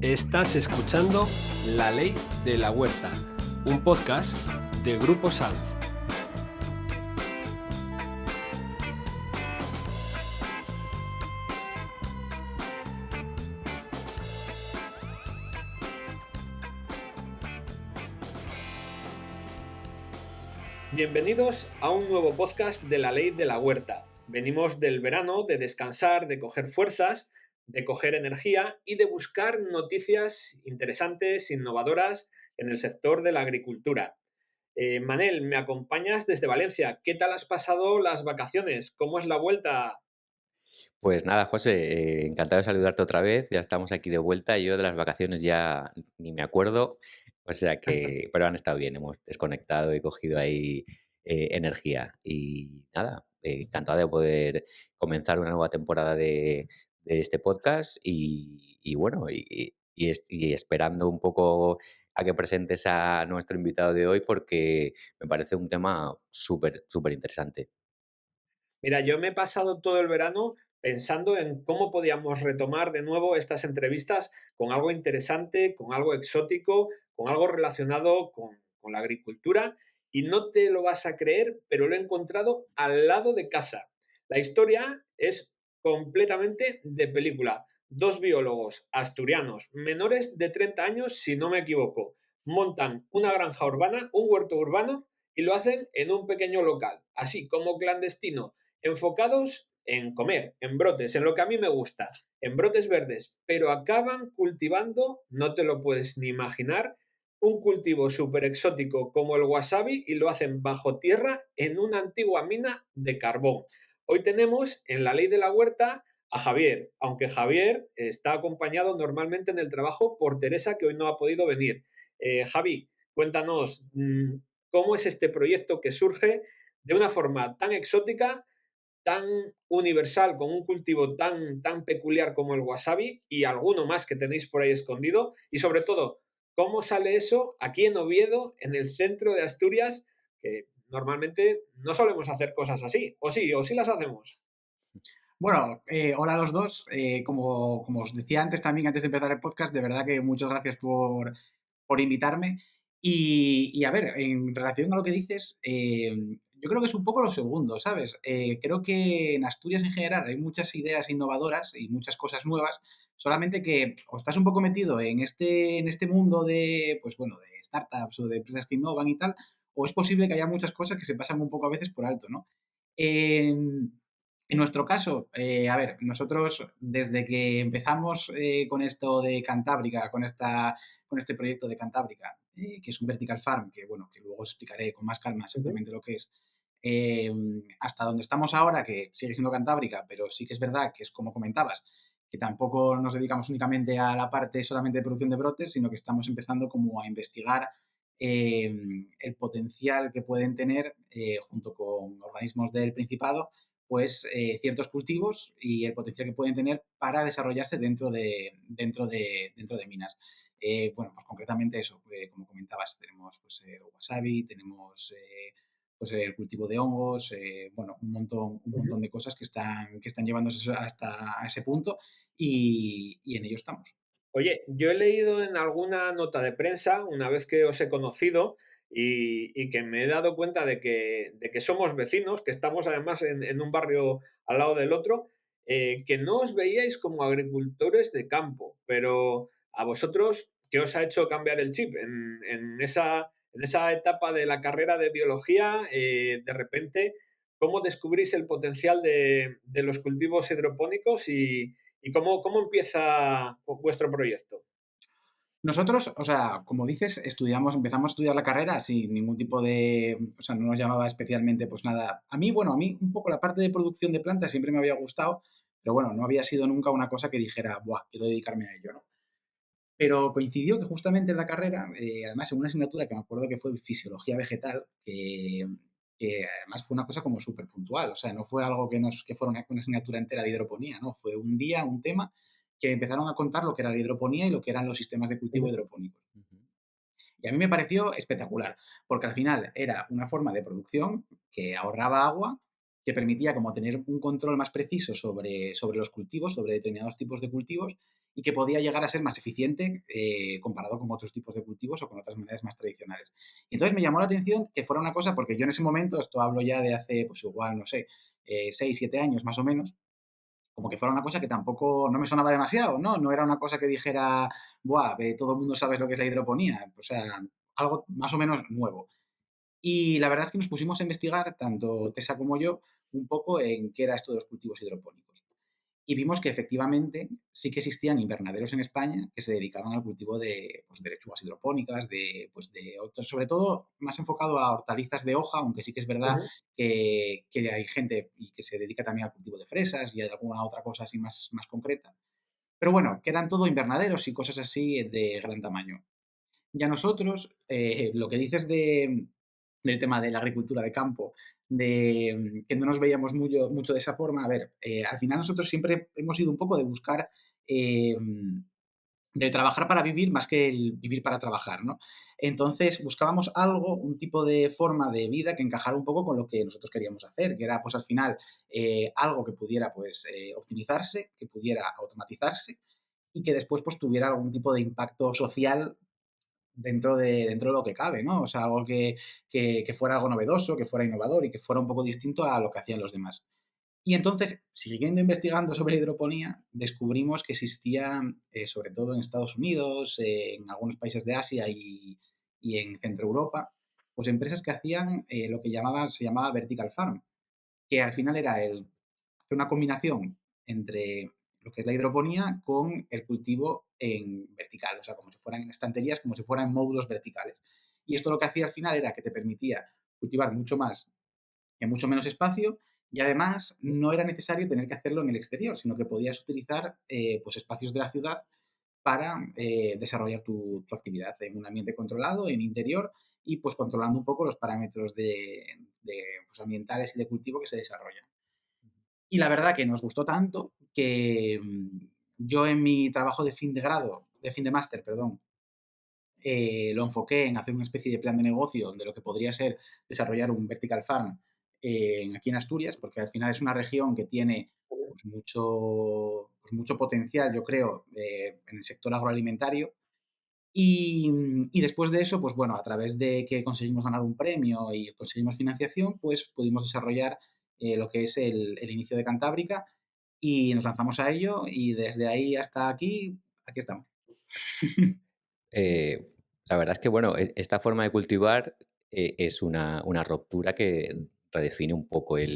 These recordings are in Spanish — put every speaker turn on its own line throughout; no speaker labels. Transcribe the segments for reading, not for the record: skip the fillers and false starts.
Estás escuchando La Ley de la Huerta, un podcast de Grupo Sanz. Bienvenidos a un nuevo podcast de La Ley de la Huerta. Venimos del verano, de descansar, de coger fuerzas, de coger energía y de buscar noticias interesantes, innovadoras en el sector de la agricultura. Manel, me acompañas desde Valencia. ¿Qué tal has pasado las vacaciones? ¿Cómo es la vuelta?
Pues nada, José, encantado de saludarte otra vez. Ya estamos aquí de vuelta. Yo de las vacaciones ya ni me acuerdo, o sea que, pero han estado bien. Hemos desconectado y cogido ahí energía. Y nada, encantado de poder comenzar una nueva temporada de este podcast y bueno, y esperando un poco a que presentes a nuestro invitado de hoy porque me parece un tema súper, súper interesante.
Mira, yo me he pasado todo el verano pensando en cómo podíamos retomar de nuevo estas entrevistas con algo interesante, con algo exótico, con algo relacionado con la agricultura. Y no te lo vas a creer, pero lo he encontrado al lado de casa. La historia es completamente de película. Dos biólogos asturianos, menores de 30 años, si no me equivoco, montan una granja urbana, un huerto urbano, y lo hacen en un pequeño local, así como clandestino, enfocados en comer, en brotes, en lo que a mí me gusta, en brotes verdes, pero acaban cultivando, no te lo puedes ni imaginar, un cultivo súper exótico como el wasabi y lo hacen bajo tierra en una antigua mina de carbón. Hoy tenemos en la Ley de la Huerta a Javier, aunque Javier está acompañado normalmente en el trabajo por Teresa, que hoy no ha podido venir. Javi, cuéntanos, ¿cómo es este proyecto que surge de una forma tan exótica, tan universal, con un cultivo tan peculiar como el wasabi y alguno más que tenéis por ahí escondido? Y sobre todo, ¿cómo sale eso aquí en Oviedo, en el centro de Asturias, que normalmente no solemos hacer cosas así? O sí las hacemos.
Bueno, hola a los dos. Como os decía antes también, antes de empezar el podcast, de verdad que muchas gracias por invitarme. Y a ver, en relación a lo que dices, yo creo que es un poco lo segundo, ¿sabes? Creo que en Asturias en general hay muchas ideas innovadoras y muchas cosas nuevas, solamente que o estás un poco metido en este mundo de, pues bueno, de startups o de empresas que innovan y tal, o es posible que haya muchas cosas que se pasan un poco a veces por alto, ¿no? En nuestro caso, a ver, nosotros desde que empezamos con esto de Cantábrica, con este proyecto de Cantábrica, que es un vertical farm, que bueno, que luego os explicaré con más calma
Ujú.
exactamente lo que es, eh, hasta donde estamos ahora, que sigue siendo Cantábrica, pero sí que es verdad que es como comentabas, que tampoco nos dedicamos únicamente a la parte solamente de producción de brotes, sino que estamos empezando como a investigar el potencial que pueden tener junto con organismos del Principado pues ciertos cultivos y el potencial que pueden tener para desarrollarse dentro de minas. Bueno, pues concretamente eso, como comentabas, tenemos pues el wasabi, tenemos pues el cultivo de hongos, bueno, un
Ujú.
montón de cosas que están llevándose hasta ese punto y en ello estamos.
Oye, yo he leído en alguna nota de prensa, una vez que os he conocido, y que me he dado cuenta de que somos vecinos, que estamos además en un barrio al lado del otro, que no os veíais como agricultores de campo, pero a vosotros, ¿qué os ha hecho cambiar el chip? En esa etapa de la carrera de biología, de repente, ¿cómo descubrís el potencial de los cultivos hidropónicos y cómo empieza vuestro proyecto?
Nosotros, o sea, como dices, empezamos a estudiar la carrera sin ningún tipo de, o sea, no nos llamaba especialmente, pues nada. A mí un poco la parte de producción de plantas siempre me había gustado, pero bueno, no había sido nunca una cosa que dijera, buah, quiero dedicarme a ello, ¿no? Pero coincidió que justamente en la carrera, además en una asignatura que me acuerdo que fue fisiología vegetal, que además fue una cosa como súper puntual, o sea, no fue algo que fuera una asignatura entera de hidroponía, ¿no? Fue un día, un tema, que empezaron a contar lo que era la hidroponía y lo que eran los sistemas de cultivo
Ujú.
hidropónicos. Y a mí me pareció espectacular, porque al final era una forma de producción que ahorraba agua, que permitía como tener un control más preciso sobre los cultivos, sobre determinados tipos de cultivos, y que podía llegar a ser más eficiente comparado con otros tipos de cultivos o con otras maneras más tradicionales. Y entonces me llamó la atención que fuera una cosa, porque yo en ese momento, esto hablo ya de hace, pues igual, no sé, 6, 7 años más o menos, como que fuera una cosa que tampoco no me sonaba demasiado, ¿no? No era una cosa que dijera, buah, todo el mundo sabe lo que es la hidroponía, o sea, algo más o menos nuevo. Y la verdad es que nos pusimos a investigar, tanto Tessa como yo, un poco en qué era esto de los cultivos hidropónicos. Y vimos que efectivamente sí que existían invernaderos en España que se dedicaban al cultivo de, pues, de lechugas hidropónicas, de, pues, de otros, sobre todo más enfocado a hortalizas de hoja, aunque sí que es verdad
Ujú.
que hay gente y que se dedica también al cultivo de fresas y a alguna otra cosa así más concreta. Pero bueno, que eran todo invernaderos y cosas así de gran tamaño. Y a nosotros, lo que dices del tema de la agricultura de campo, de que no nos veíamos mucho de esa forma, a ver, al final nosotros siempre hemos ido un poco de buscar, eh, de trabajar para vivir más que el vivir para trabajar, ¿no? Entonces buscábamos algo, un tipo de forma de vida que encajara un poco con lo que nosotros queríamos hacer, que era pues al final algo que pudiera pues optimizarse, que pudiera automatizarse y que después pues tuviera algún tipo de impacto social dentro de lo que cabe, ¿no? O sea, algo que fuera algo novedoso, que fuera innovador y que fuera un poco distinto a lo que hacían los demás. Y entonces, siguiendo investigando sobre hidroponía, descubrimos que existía, sobre todo en Estados Unidos, en algunos países de Asia y en Centro Europa, pues empresas que hacían lo que se llamaba vertical farm, que al final era hacer una combinación entre lo que es la hidroponía con el cultivo en vertical, o sea, como si fueran en estanterías, como si fueran módulos verticales. Y esto lo que hacía al final era que te permitía cultivar mucho más en mucho menos espacio y además no era necesario tener que hacerlo en el exterior, sino que podías utilizar pues espacios de la ciudad para desarrollar tu actividad en un ambiente controlado, en interior y pues controlando un poco los parámetros pues, ambientales y de cultivo que se desarrollan. Y la verdad que nos gustó tanto que yo en mi trabajo de fin de grado, de fin de máster, perdón, lo enfoqué en hacer una especie de plan de negocio de lo que podría ser desarrollar un vertical farm aquí en Asturias, porque al final es una región que tiene pues mucho potencial, yo creo, en el sector agroalimentario. Y después de eso, pues bueno, a través de que conseguimos ganar un premio y conseguimos financiación, pues pudimos desarrollar lo que es el inicio de Cantábrica y nos lanzamos a ello y desde ahí hasta aquí estamos.
Eh, la verdad es que, bueno, esta forma de cultivar es una ruptura que redefine un poco a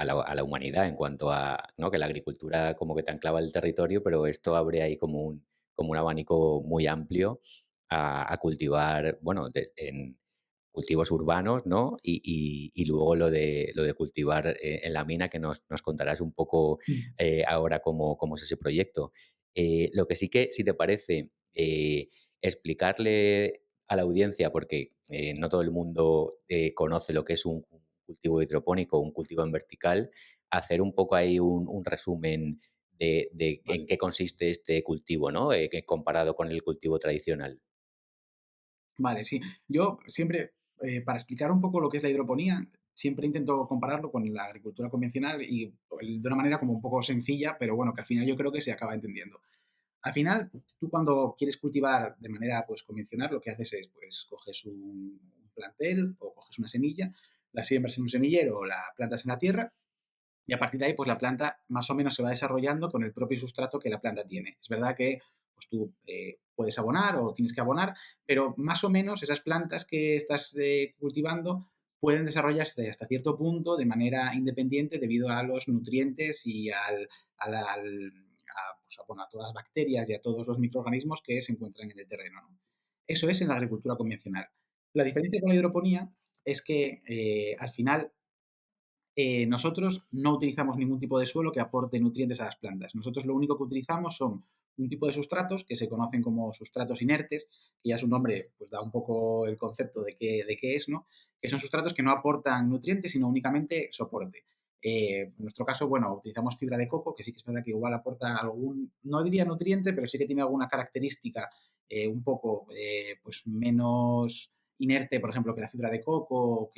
la humanidad en cuanto a, ¿no? Que la agricultura como que te anclava el territorio, pero esto abre ahí como un abanico muy amplio a cultivar, bueno, en cultivos urbanos, ¿no? Y luego lo de cultivar en la mina, que nos contarás un poco ahora cómo es ese proyecto. Lo que sí que, si te parece, explicarle a la audiencia, porque no todo el mundo conoce lo que es un cultivo hidropónico, un cultivo en vertical, hacer un poco ahí un resumen de en
Vale.
qué consiste este cultivo, ¿no? Comparado con el cultivo tradicional.
Vale, sí. Yo siempre, para explicar un poco lo que es la hidroponía, siempre intento compararlo con la agricultura convencional y de una manera como un poco sencilla, pero bueno, que al final yo creo que se acaba entendiendo. Al final, tú cuando quieres cultivar de manera pues, convencional, lo que haces es, pues, coges un plantel o coges una semilla, la siembras en un semillero o la plantas en la tierra y a partir de ahí, pues la planta más o menos se va desarrollando con el propio sustrato que la planta tiene. Es verdad que pues, tú puedes abonar o tienes que abonar, pero más o menos esas plantas que estás cultivando pueden desarrollarse hasta cierto punto de manera independiente debido a los nutrientes y bueno, a todas las bacterias y a todos los microorganismos que se encuentran en el terreno, ¿no? Eso es en la agricultura convencional. La diferencia con la hidroponía es que al final nosotros no utilizamos ningún tipo de suelo que aporte nutrientes a las plantas. Nosotros lo único que utilizamos son un tipo de sustratos que se conocen como sustratos inertes, que ya su nombre pues, da un poco el concepto de qué es, ¿no? Que son sustratos que no aportan nutrientes, sino únicamente soporte. En nuestro caso, bueno, utilizamos fibra de coco, que sí que es verdad que igual aporta algún, no diría nutriente, pero sí que tiene alguna característica un poco pues menos inerte, por ejemplo, que la fibra de coco, o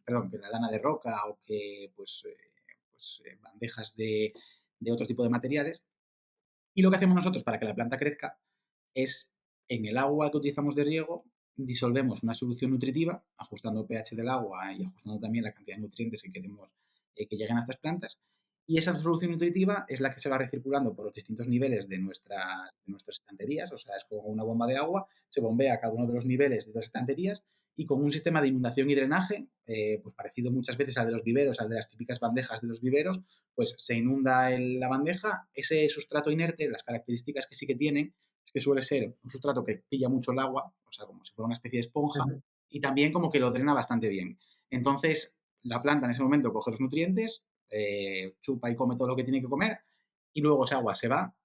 perdón, que la lana de roca o que bandejas de otro tipo de materiales. Y lo que hacemos nosotros para que la planta crezca es, en el agua que utilizamos de riego, disolvemos una solución nutritiva, ajustando el pH del agua y ajustando también la cantidad de nutrientes que queremos que lleguen a estas plantas. Y esa solución nutritiva es la que se va recirculando por los distintos niveles de nuestras estanterías, o sea, es como una bomba de agua, se bombea a cada uno de los niveles de estas estanterías y con un sistema de inundación y drenaje, pues parecido muchas veces al de los viveros, al de las típicas bandejas de los viveros, pues se inunda la bandeja, ese sustrato inerte, las características que sí que tienen, es que suele ser un sustrato que pilla mucho el agua, o sea, como si fuera una especie de esponja,
Ujú.
y también como que lo drena bastante bien. Entonces, la planta en ese momento coge los nutrientes, chupa y come todo lo que tiene que comer, y luego esa agua se va,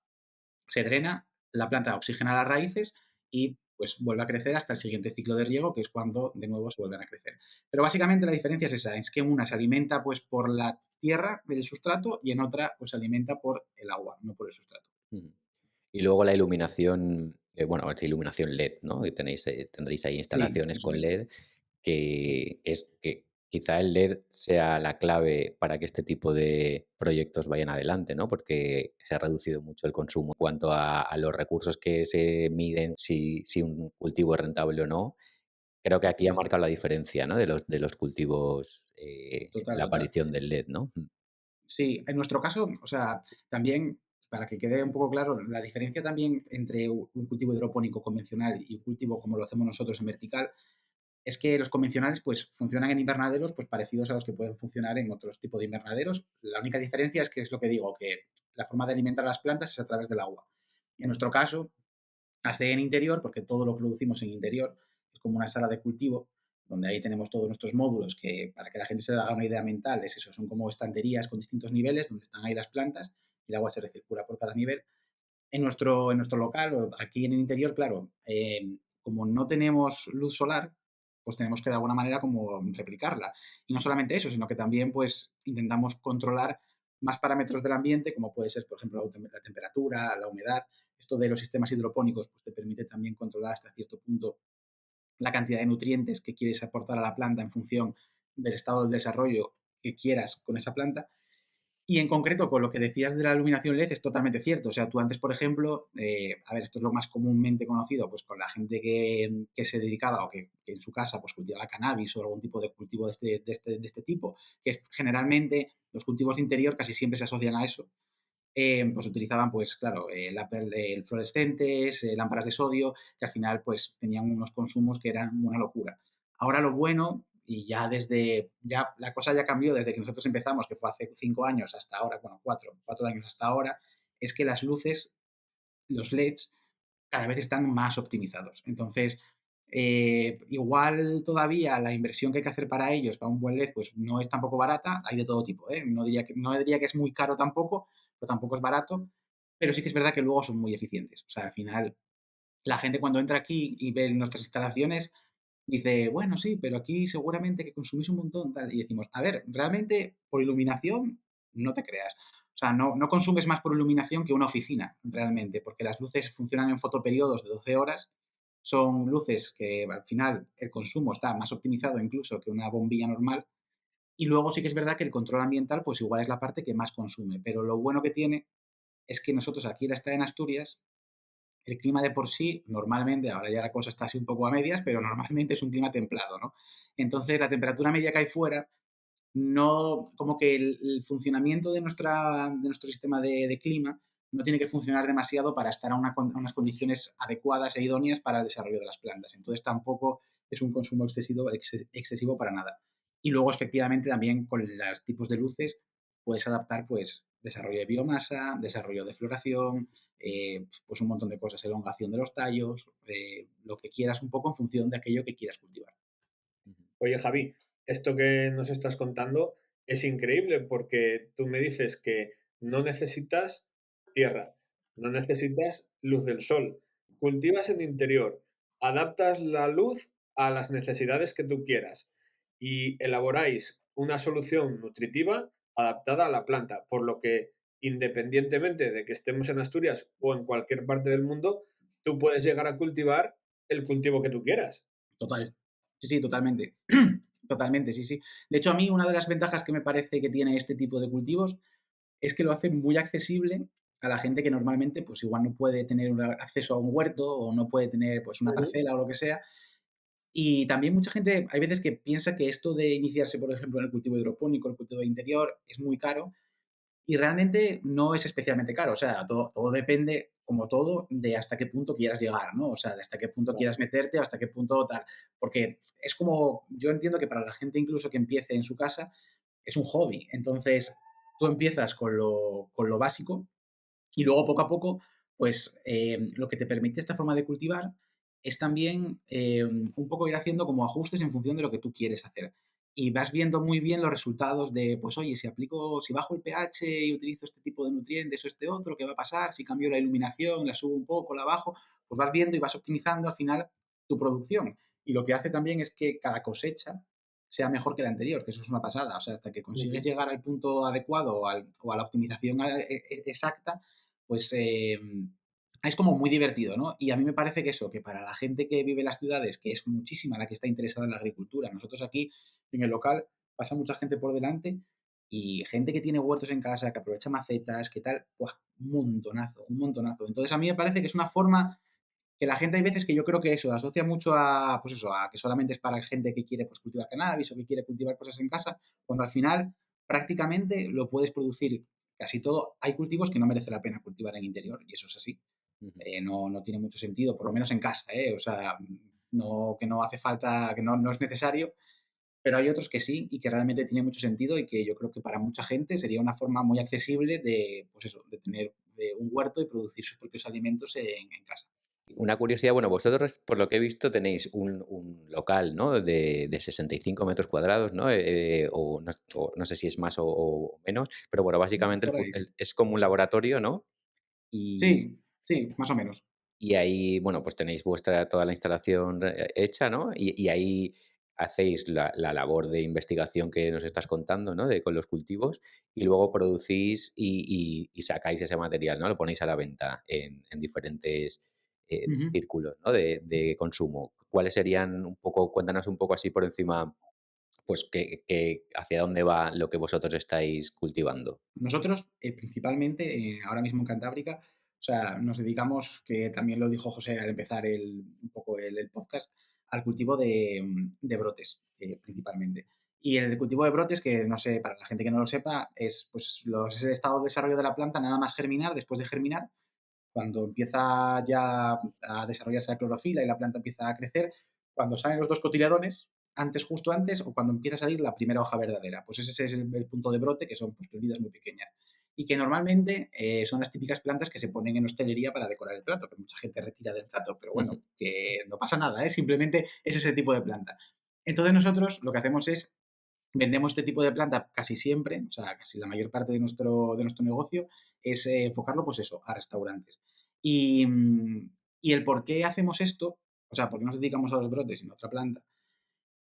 se drena, la planta oxigena las raíces y pues vuelve a crecer hasta el siguiente ciclo de riego, que es cuando de nuevo se vuelven a crecer. Pero básicamente la diferencia es esa, es que en una se alimenta pues por la tierra del sustrato y en otra pues se alimenta por el agua, no por el sustrato.
Ujú. Y luego la iluminación, bueno, es iluminación LED, ¿no? Y tendréis ahí
Sí,
instalaciones
eso
con
es.
LED, que es que quizá el LED sea la clave para que este tipo de proyectos vayan adelante, ¿no? Porque se ha reducido mucho el consumo en cuanto a los recursos que se miden, si un cultivo es rentable o no. Creo que aquí ha marcado la diferencia, ¿no? De los cultivos,
Total,
la
total.
aparición del LED, ¿no?
Sí, en nuestro caso, o sea, también, para que quede un poco claro, la diferencia también entre un cultivo hidropónico convencional y un cultivo como lo hacemos nosotros en vertical, es que los convencionales pues funcionan en invernaderos pues parecidos a los que pueden funcionar en otros tipos de invernaderos. La única diferencia es que es lo que digo, que la forma de alimentar a las plantas es a través del agua. En nuestro caso, al ser en interior, porque todo lo producimos en interior, es como una sala de cultivo, donde ahí tenemos todos nuestros módulos, que para que la gente se haga una idea mental, es eso, son como estanterías con distintos niveles, donde están ahí las plantas y el agua se recircula por cada nivel. En nuestro local, o aquí en el interior, claro, como no tenemos luz solar, pues tenemos que de alguna manera como replicarla. Y no solamente eso, sino que también pues intentamos controlar más parámetros del ambiente, como puede ser, por ejemplo, la temperatura, la humedad. Esto de los sistemas hidropónicos pues te permite también controlar hasta cierto punto la cantidad de nutrientes que quieres aportar a la planta en función del estado del desarrollo que quieras con esa planta. Y en concreto, con lo que decías de la iluminación LED, es totalmente cierto. O sea, tú antes, por ejemplo, a ver, esto es lo más comúnmente conocido, pues con la gente que se dedicaba o que en su casa pues cultivaba cannabis o algún tipo de cultivo de este tipo, que es, generalmente los cultivos de interior casi siempre se asocian a eso. Pues utilizaban, pues claro, fluorescentes, lámparas de sodio, que al final pues tenían unos consumos que eran una locura. Ahora lo bueno, y ya la cosa ya cambió desde que nosotros empezamos, que fue hace 5 años hasta ahora, bueno, cuatro años hasta ahora, es que las luces, los LEDs, cada vez están más optimizados. Entonces, igual todavía la inversión que hay que hacer para ellos, para un buen LED, pues no es tampoco barata, hay de todo tipo, ¿eh? No diría que es muy caro tampoco, pero tampoco es barato, pero sí que es verdad que luego son muy eficientes. O sea, al final, la gente cuando entra aquí y ve nuestras instalaciones, dice, bueno, sí, pero aquí seguramente que consumís un montón, tal. Y decimos, a ver, realmente por iluminación no te creas. O sea, no consumes más por iluminación que una oficina, realmente, porque las luces funcionan en fotoperiodos de 12 horas. Son luces que al final el consumo está más optimizado incluso que una bombilla normal. Y luego sí que es verdad que el control ambiental, pues igual es la parte que más consume. Pero lo bueno que tiene es que nosotros aquí al estar en Asturias, el clima de por sí, normalmente, ahora ya la cosa está así un poco a medias, pero normalmente es un clima templado, ¿no? Entonces, la temperatura media que hay fuera, no, como que el funcionamiento de nuestro sistema de clima no tiene que funcionar demasiado para estar a unas condiciones adecuadas e idóneas para el desarrollo de las plantas. Entonces, tampoco es un consumo excesivo para nada. Y luego, efectivamente, también con los tipos de luces puedes adaptar, pues, desarrollo de biomasa, desarrollo de floración, pues un montón de cosas, elongación de los tallos, lo que quieras un poco en función de aquello que quieras cultivar.
Oye, Javi, esto que nos estás contando es increíble porque tú me dices que no necesitas tierra, no necesitas luz del sol, cultivas en interior, adaptas la luz a las necesidades que tú quieras y elaboráis una solución nutritiva adaptada a la planta, por lo que independientemente de que estemos en Asturias o en cualquier parte del mundo, tú puedes llegar a cultivar el cultivo que tú quieras.
Total. Sí, sí, totalmente. Totalmente, sí, sí. De hecho, a mí una de las ventajas que me parece que tiene este tipo de cultivos es que lo hace muy accesible a la gente que normalmente pues igual no puede tener acceso a un huerto o no puede tener pues una
Ujú,
parcela o lo que sea. Y también mucha gente, hay veces que piensa que esto de iniciarse, por ejemplo, en el cultivo hidropónico, el cultivo de interior, es muy caro y realmente no es especialmente caro. O sea, todo depende, como todo, de hasta qué punto quieras llegar, ¿no? O sea, de hasta qué punto
claro.
quieras meterte o hasta qué punto tal. Porque es como, yo entiendo que para la gente incluso que empiece en su casa, es un hobby. Entonces, tú empiezas con lo básico y luego poco a poco, pues lo que te permite esta forma de cultivar es también un poco ir haciendo como ajustes en función de lo que tú quieres hacer. Y vas viendo muy bien los resultados de, pues oye, si bajo el pH y utilizo este tipo de nutrientes o este otro, ¿qué va a pasar? Si cambio la iluminación, la subo un poco, la bajo, pues vas viendo y vas optimizando al final tu producción. Y lo que hace también es que cada cosecha sea mejor que la anterior, que eso es una pasada. O sea, hasta que consigues
Ujú.
llegar al punto adecuado o a la optimización exacta, pues es como muy divertido, ¿no? Y a mí me parece que eso, que para la gente que vive en las ciudades, que es muchísima la que está interesada en la agricultura, nosotros aquí en el local pasa mucha gente por delante y gente que tiene huertos en casa, que aprovecha macetas, que tal, ¡buah! Un montonazo, un montonazo. Entonces a mí me parece que es una forma que la gente hay veces que yo creo que eso asocia mucho a, pues eso, a que solamente es para gente que quiere pues, cultivar cannabis o que quiere cultivar cosas en casa, cuando al final prácticamente lo puedes producir casi todo. Hay cultivos que no merece la pena cultivar en interior y eso es así.
Ujú.
No tiene mucho sentido, por lo menos en casa, ¿eh? O sea, no, que no hace falta, que no es necesario, pero hay otros que sí y que realmente tiene mucho sentido y que yo creo que para mucha gente sería una forma muy accesible de, pues eso, de tener un huerto y producir sus propios alimentos en casa.
Una curiosidad, bueno, vosotros, por lo que he visto, tenéis un local, ¿no? De 65 metros cuadrados, ¿no? O no sé si es más o menos, pero bueno, básicamente
Por ahí, sí.
es como un laboratorio, ¿no?
Sí, sí, más o menos.
Y ahí, bueno, pues tenéis vuestra toda la instalación hecha, ¿no? Y ahí hacéis la labor de investigación que nos estás contando, ¿no? Con los cultivos, y luego producís y sacáis ese material, ¿no? Lo ponéis a la venta en diferentes
Ujú.
círculos, ¿no? De consumo. ¿Cuáles serían un poco, cuéntanos un poco así por encima, pues, hacia dónde va lo que vosotros estáis cultivando?
Nosotros, principalmente, ahora mismo en Cantábrica, o sea, nos dedicamos, que también lo dijo José al empezar un poco el podcast, al cultivo de brotes, principalmente. Y el cultivo de brotes, que no sé, para la gente que no lo sepa, es pues es el estado de desarrollo de la planta, nada más germinar, después de germinar, cuando empieza ya a desarrollarse la clorofila y la planta empieza a crecer, cuando salen los dos cotiledones, justo antes, o cuando empieza a salir la primera hoja verdadera. Pues ese es el punto de brote, que son pues, prendidas muy pequeñas. Y que normalmente son las típicas plantas que se ponen en hostelería para decorar el plato, que mucha gente retira del plato, pero bueno, que no pasa nada, ¿eh? Simplemente es ese tipo de planta. Entonces nosotros lo que hacemos es vendemos este tipo de planta casi siempre, o sea, casi la mayor parte de nuestro negocio es enfocarlo, pues eso, a restaurantes. Y, y el por qué hacemos esto, o sea, por qué nos dedicamos a los brotes y no a otra planta,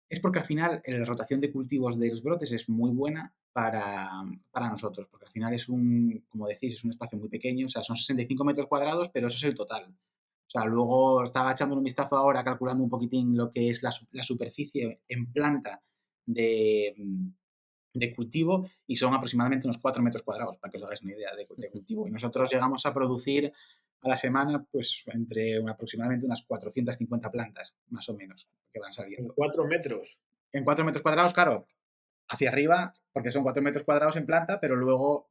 es porque al final la rotación de cultivos de los brotes es muy buena para nosotros, porque al final es como decís, es un espacio muy pequeño, o sea, son 65 metros cuadrados, pero eso es el total. O sea, luego estaba echando un vistazo ahora, calculando un poquitín lo que es la superficie en planta de, de cultivo y son aproximadamente unos 4 metros cuadrados, para que os hagáis una idea de cultivo. Y nosotros llegamos a producir a la semana pues aproximadamente unas 450 plantas, más o menos, que van
En
saliendo.
4 metros.
En 4 metros cuadrados, claro, hacia arriba, porque son 4 metros cuadrados en planta, pero luego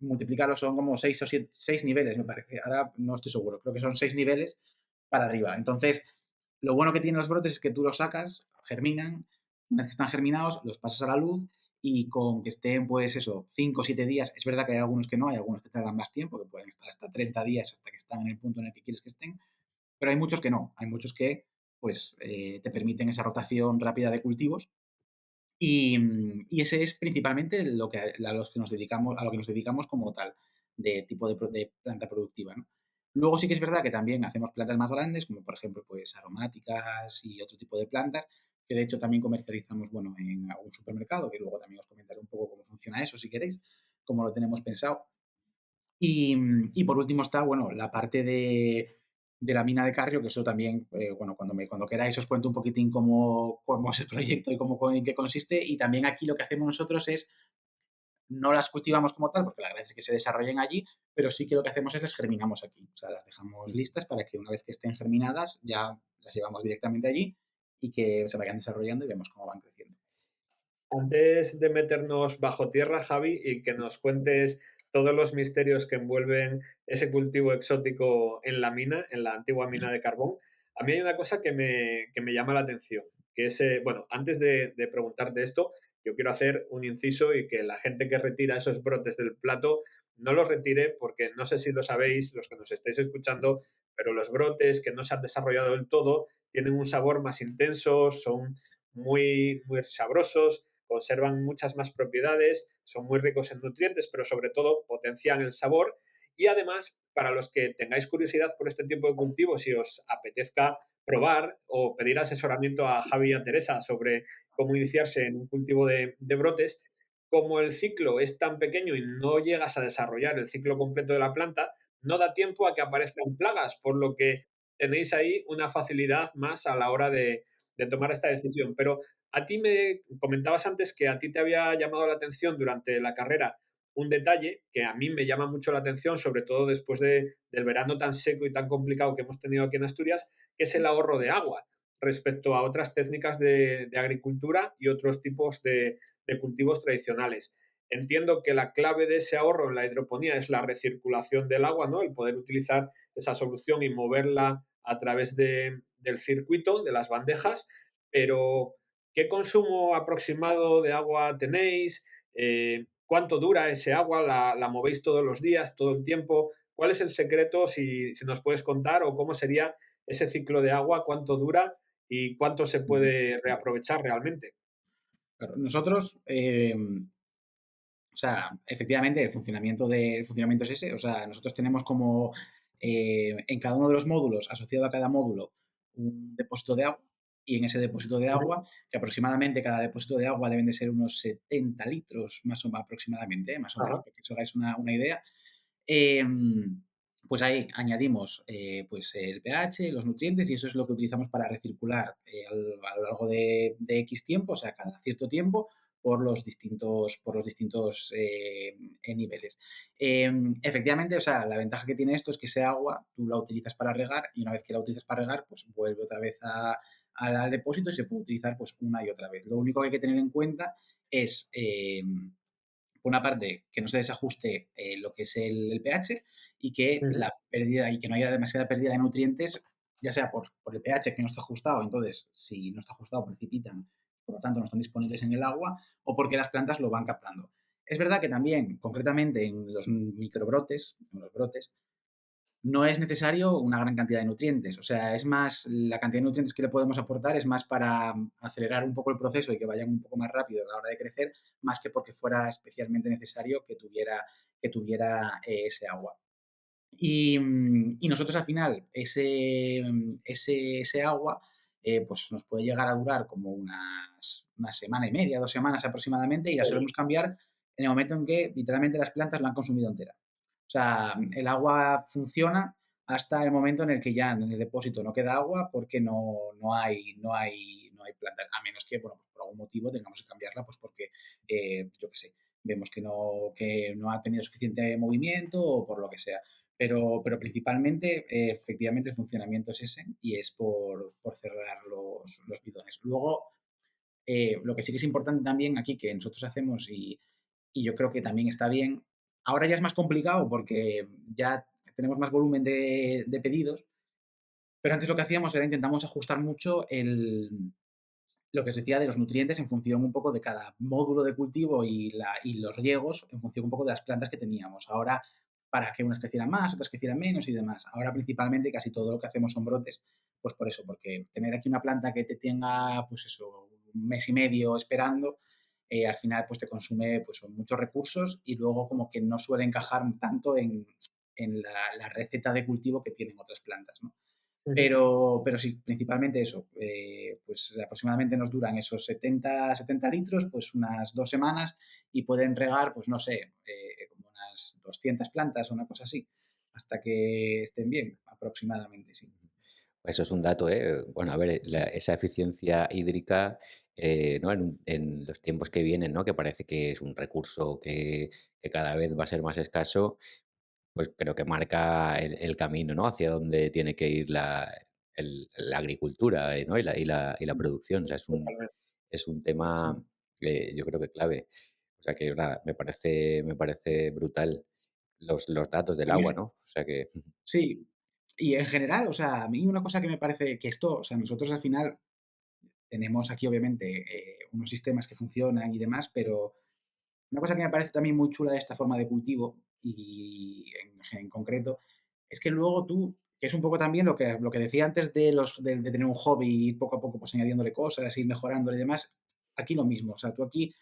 multiplicarlo son como 6 o 7, 6 niveles, me parece. Ahora no estoy seguro, creo que son 6 niveles para arriba. Entonces, lo bueno que tienen los brotes es que tú los sacas, germinan, una vez que están germinados, los pasas a la luz y con que estén, pues eso, 5 o 7 días, es verdad que hay algunos que no, hay algunos que tardan más tiempo, que pueden estar hasta 30 días hasta que están en el punto en el que quieres que estén, pero hay muchos que no, hay muchos que pues te permiten esa rotación rápida de cultivos y ese es principalmente a lo que nos dedicamos como tal, de tipo de planta productiva, ¿no? Luego sí que es verdad que también hacemos plantas más grandes, como por ejemplo pues aromáticas y otro tipo de plantas, que de hecho también comercializamos, bueno, en algún supermercado, que luego también os comentaré un poco cómo funciona eso si queréis, cómo lo tenemos pensado. Y por último está, bueno, la parte de la mina de Carrión, que eso también, bueno, cuando queráis os cuento un poquitín cómo es el proyecto y en qué consiste. Y también aquí lo que hacemos nosotros es no las cultivamos como tal, porque la gracia es que se desarrollen allí, pero sí que lo que hacemos es las germinamos aquí. O sea, las dejamos listas para que una vez que estén germinadas ya las llevamos directamente allí y que se vayan desarrollando y vemos cómo van creciendo.
Antes de meternos bajo tierra, Javi, y que nos cuentes todos los misterios que envuelven ese cultivo exótico en la mina, en la antigua mina de carbón, a mí hay una cosa que me llama la atención, que es, bueno, antes de preguntarte esto, yo quiero hacer un inciso y que la gente que retira esos brotes del plato no los retire porque no sé si lo sabéis, los que nos estáis escuchando, pero los brotes que no se han desarrollado del todo tienen un sabor más intenso, son muy, muy sabrosos, conservan muchas más propiedades, son muy ricos en nutrientes, pero sobre todo potencian el sabor. Y además, para los que tengáis curiosidad por este tipo de cultivos y os apetezca probar o pedir asesoramiento a Javi y a Teresa sobre cómo iniciarse en un cultivo de brotes, como el ciclo es tan pequeño y no llegas a desarrollar el ciclo completo de la planta, no da tiempo a que aparezcan plagas, por lo que tenéis ahí una facilidad más a la hora de tomar esta decisión. Pero a ti me comentabas antes que a ti te había llamado la atención durante la carrera un detalle que a mí me llama mucho la atención, sobre todo después del verano tan seco y tan complicado que hemos tenido aquí en Asturias, que es el ahorro de agua respecto a otras técnicas de agricultura y otros tipos de cultivos tradicionales. Entiendo que la clave de ese ahorro en la hidroponía es la recirculación del agua, ¿no? El poder utilizar esa solución y moverla a través del circuito, de las bandejas, pero ¿qué consumo aproximado de agua tenéis? ¿Cuánto dura ese agua? ¿La movéis todos los días, todo el tiempo? ¿Cuál es el secreto, si nos puedes contar, o cómo sería ese ciclo de agua? ¿Cuánto dura y cuánto se puede reaprovechar realmente?
Claro, nosotros, o sea, efectivamente, el funcionamiento es ese. O sea, nosotros tenemos como en cada uno de los módulos, asociado a cada módulo, un depósito de agua. Y en ese depósito de
Ujú.
agua, que aproximadamente cada depósito de agua deben de ser unos 70 litros, más o menos aproximadamente, más o menos,
Ajá.
para que os hagáis una idea. Pues ahí añadimos pues el pH, los nutrientes, y eso es lo que utilizamos para recircular a lo largo de X tiempo, o sea, cada cierto tiempo, por los distintos niveles. Efectivamente, o sea, la ventaja que tiene esto es que ese agua tú la utilizas para regar, y una vez que la utilizas para regar, pues vuelve otra vez al depósito y se puede utilizar pues una y otra vez. Lo único que hay que tener en cuenta es por una parte, que no se desajuste lo que es el pH, y que
Ujú.
la pérdida y que no haya demasiada pérdida de nutrientes, ya sea por el pH que no está ajustado, entonces si no está ajustado precipitan, por lo tanto no están disponibles en el agua, o porque las plantas lo van captando. Es verdad que también, concretamente en los microbrotes, en los brotes, no es necesario una gran cantidad de nutrientes. O sea, es más, la cantidad de nutrientes que le podemos aportar es más para acelerar un poco el proceso y que vayan un poco más rápido a la hora de crecer, más que porque fuera especialmente necesario que tuviera ese agua. Y nosotros al final, ese agua, pues nos puede llegar a durar como una semana y media, 2 semanas aproximadamente, y la solemos cambiar en el momento en que literalmente las plantas la han consumido entera. O sea, el agua funciona hasta el momento en el que ya en el depósito no queda agua porque no hay plantas, a menos que, bueno, pues por algún motivo tengamos que cambiarla, pues porque, yo qué sé, vemos que no ha tenido suficiente movimiento o por lo que sea. Pero principalmente, efectivamente, el funcionamiento es ese, y es por cerrar los bidones. Luego, lo que sí que es importante también aquí, que nosotros hacemos, y yo creo que también está bien, ahora ya es más complicado porque ya tenemos más volumen de pedidos, pero antes lo que hacíamos era intentamos ajustar mucho lo que os decía de los nutrientes en función un poco de cada módulo de cultivo y los riegos en función un poco de las plantas que teníamos. Ahora, para que unas crecieran más, otras crecieran menos y demás. Ahora, principalmente, casi todo lo que hacemos son brotes. Pues por eso, porque tener aquí una planta que te tenga, pues eso, un mes y medio esperando, al final pues te consume pues muchos recursos, y luego como que no suele encajar tanto en la receta de cultivo que tienen otras plantas, ¿no?
Ujú.
Pero sí, principalmente eso, pues aproximadamente nos duran esos 70 litros, pues unas 2 semanas, y pueden regar, pues no sé, como unas 200 plantas o una cosa así, hasta que estén bien, aproximadamente, sí.
Eso es un dato, ¿eh? Bueno, a ver, esa eficiencia hídrica, ¿no? En los tiempos que vienen, ¿no? Que parece que es un recurso que cada vez va a ser más escaso, pues creo que marca el camino, ¿no? Hacia dónde tiene que ir la agricultura, ¿no? Y la producción. O sea,
Totalmente.
es un tema,
Sí.
yo creo que clave. O sea que nada, me parece brutal los datos del agua, ¿no? O sea que
Sí, y en general, o sea, a mí una cosa que me parece que esto, o sea, nosotros al final tenemos aquí obviamente unos sistemas que funcionan y demás, pero una cosa que me parece también muy chula de esta forma de cultivo y en concreto es que luego tú, que es un poco también lo que decía antes de tener un hobby y ir poco a poco pues añadiéndole cosas, ir mejorándole y demás, aquí lo mismo, o sea, tú aquí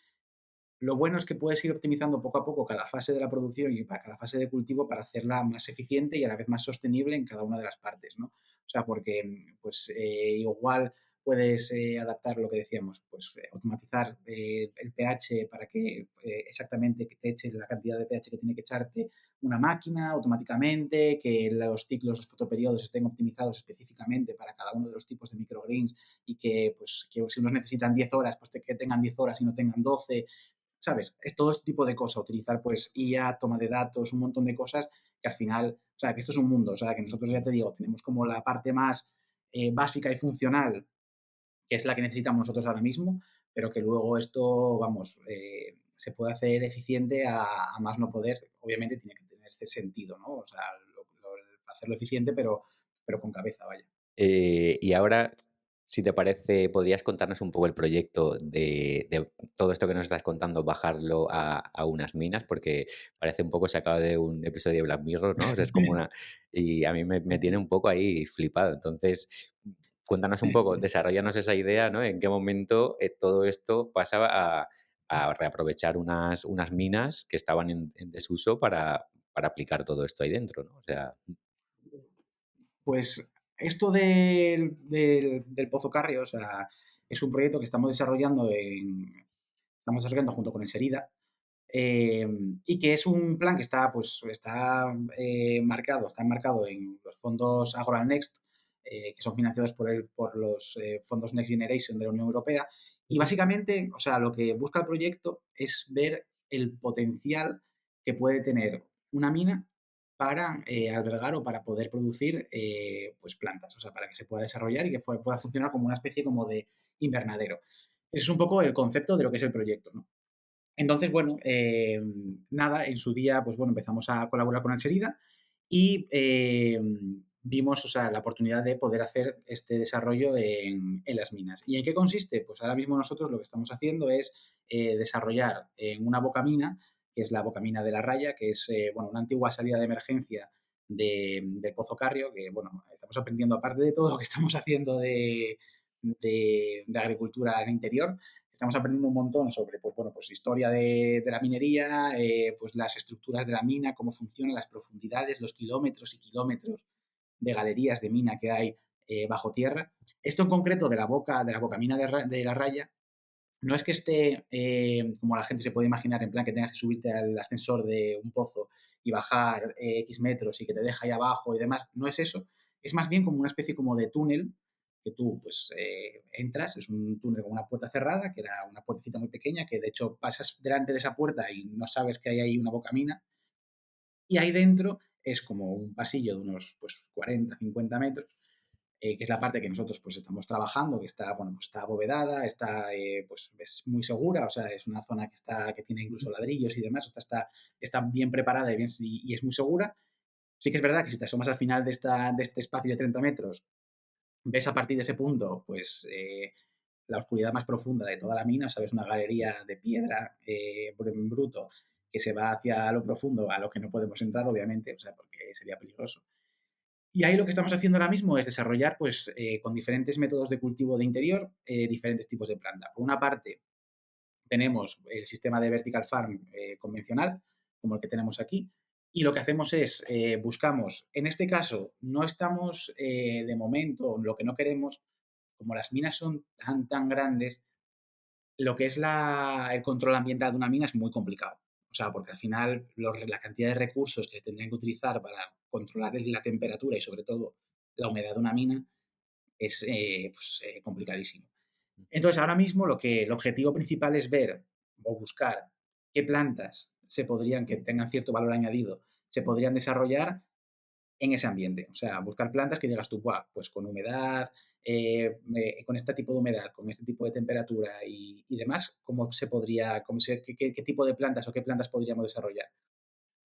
lo bueno es que puedes ir optimizando poco a poco cada fase de la producción y para cada fase de cultivo para hacerla más eficiente y a la vez más sostenible en cada una de las partes, ¿no? O sea, porque pues igual puedes adaptar lo que decíamos, pues automatizar el pH para que exactamente que te eche la cantidad de pH que tiene que echarte una máquina automáticamente, que los ciclos, los fotoperiodos estén optimizados específicamente para cada uno de los tipos de microgreens y que, pues, que si unos necesitan 10 horas, pues que tengan 10 horas y no tengan 12. ¿Sabes? Es todo este tipo de cosas, utilizar pues IA, toma de datos, un montón de cosas que al final, o sea, que esto es un mundo, o sea, que nosotros ya te digo, tenemos como la parte más básica y funcional, que es la que necesitamos nosotros ahora mismo, pero que luego esto, vamos, se puede hacer eficiente a más no poder, obviamente tiene que tener ese sentido, ¿no? O sea, hacerlo eficiente, pero con cabeza, vaya.
Y ahora, si te parece, podrías contarnos un poco el proyecto de todo esto que nos estás contando, bajarlo a unas minas, porque parece un poco sacado de un episodio de Black Mirror, ¿no? O sea, es como una... Y a mí me tiene un poco ahí flipado. Entonces, cuéntanos un poco, desarrollanos esa idea, ¿no? En qué momento todo esto pasaba a reaprovechar unas minas que estaban en desuso para aplicar todo esto ahí dentro, ¿no? O sea,
Pues esto del Pozo Carrio, o sea, es un proyecto que estamos desarrollando junto con el Serida, y que es un plan que está, pues, está enmarcado en los fondos Agora Next, que son financiados por los fondos Next Generation de la Unión Europea. Y básicamente, o sea, lo que busca el proyecto es ver el potencial que puede tener una mina para albergar o para poder producir pues plantas, o sea, para que se pueda desarrollar y que pueda funcionar como una especie como de invernadero. Ese es un poco el concepto de lo que es el proyecto, ¿no? Entonces, bueno, nada, en su día, pues bueno, empezamos a colaborar con Anserida y vimos, o sea, la oportunidad de poder hacer este desarrollo en las minas. ¿Y en qué consiste? Pues ahora mismo nosotros lo que estamos haciendo es desarrollar en una bocamina, que es la bocamina de la Raya, que es, bueno, una antigua salida de emergencia del Pozo Carrio, que, bueno, estamos aprendiendo, aparte de todo lo que estamos haciendo de agricultura en interior, estamos aprendiendo un montón sobre, pues bueno, pues historia de la minería, pues las estructuras de la mina, cómo funcionan, las profundidades, los kilómetros y kilómetros de galerías de mina que hay bajo tierra. Esto en concreto de la boca mina de la Raya, no es que esté, como la gente se puede imaginar, en plan que tengas que subirte al ascensor de un pozo y bajar X metros y que te deja ahí abajo y demás, no es eso. Es más bien como una especie como de túnel que tú pues entras, es un túnel con una puerta cerrada, que era una puertecita muy pequeña, que de hecho pasas delante de esa puerta y no sabes que hay ahí una bocamina, y ahí dentro es como un pasillo de unos pues 40, 50 metros, que es la parte que nosotros pues estamos trabajando, que está, bueno, pues está abovedada, está, pues es muy segura, o sea, es una zona que tiene incluso ladrillos y demás, o sea, está bien preparada y es muy segura. Sí que es verdad que si te asomas al final de este espacio de 30 metros, ves a partir de ese punto, pues la oscuridad más profunda de toda la mina, ¿sabes? Una galería de piedra en bruto que se va hacia lo profundo, a lo que no podemos entrar, obviamente, o sea, porque sería peligroso. Y ahí lo que estamos haciendo ahora mismo es desarrollar, pues, con diferentes métodos de cultivo de interior, diferentes tipos de planta. Por una parte, tenemos el sistema de vertical farm convencional, como el que tenemos aquí, y lo que hacemos es, buscamos, en este caso, no estamos de momento, lo que no queremos, como las minas son tan grandes, lo que es el control ambiental de una mina es muy complicado. O sea, porque al final la cantidad de recursos que se tendrían que utilizar para controlar la temperatura y sobre todo la humedad de una mina es complicadísimo. Entonces, ahora mismo el objetivo principal es ver o buscar qué plantas que tengan cierto valor añadido, se podrían desarrollar en ese ambiente. O sea, buscar plantas que digas tú, "Buah, pues con humedad, con este tipo de humedad, con este tipo de temperatura y demás, qué tipo de plantas o qué plantas podríamos desarrollar".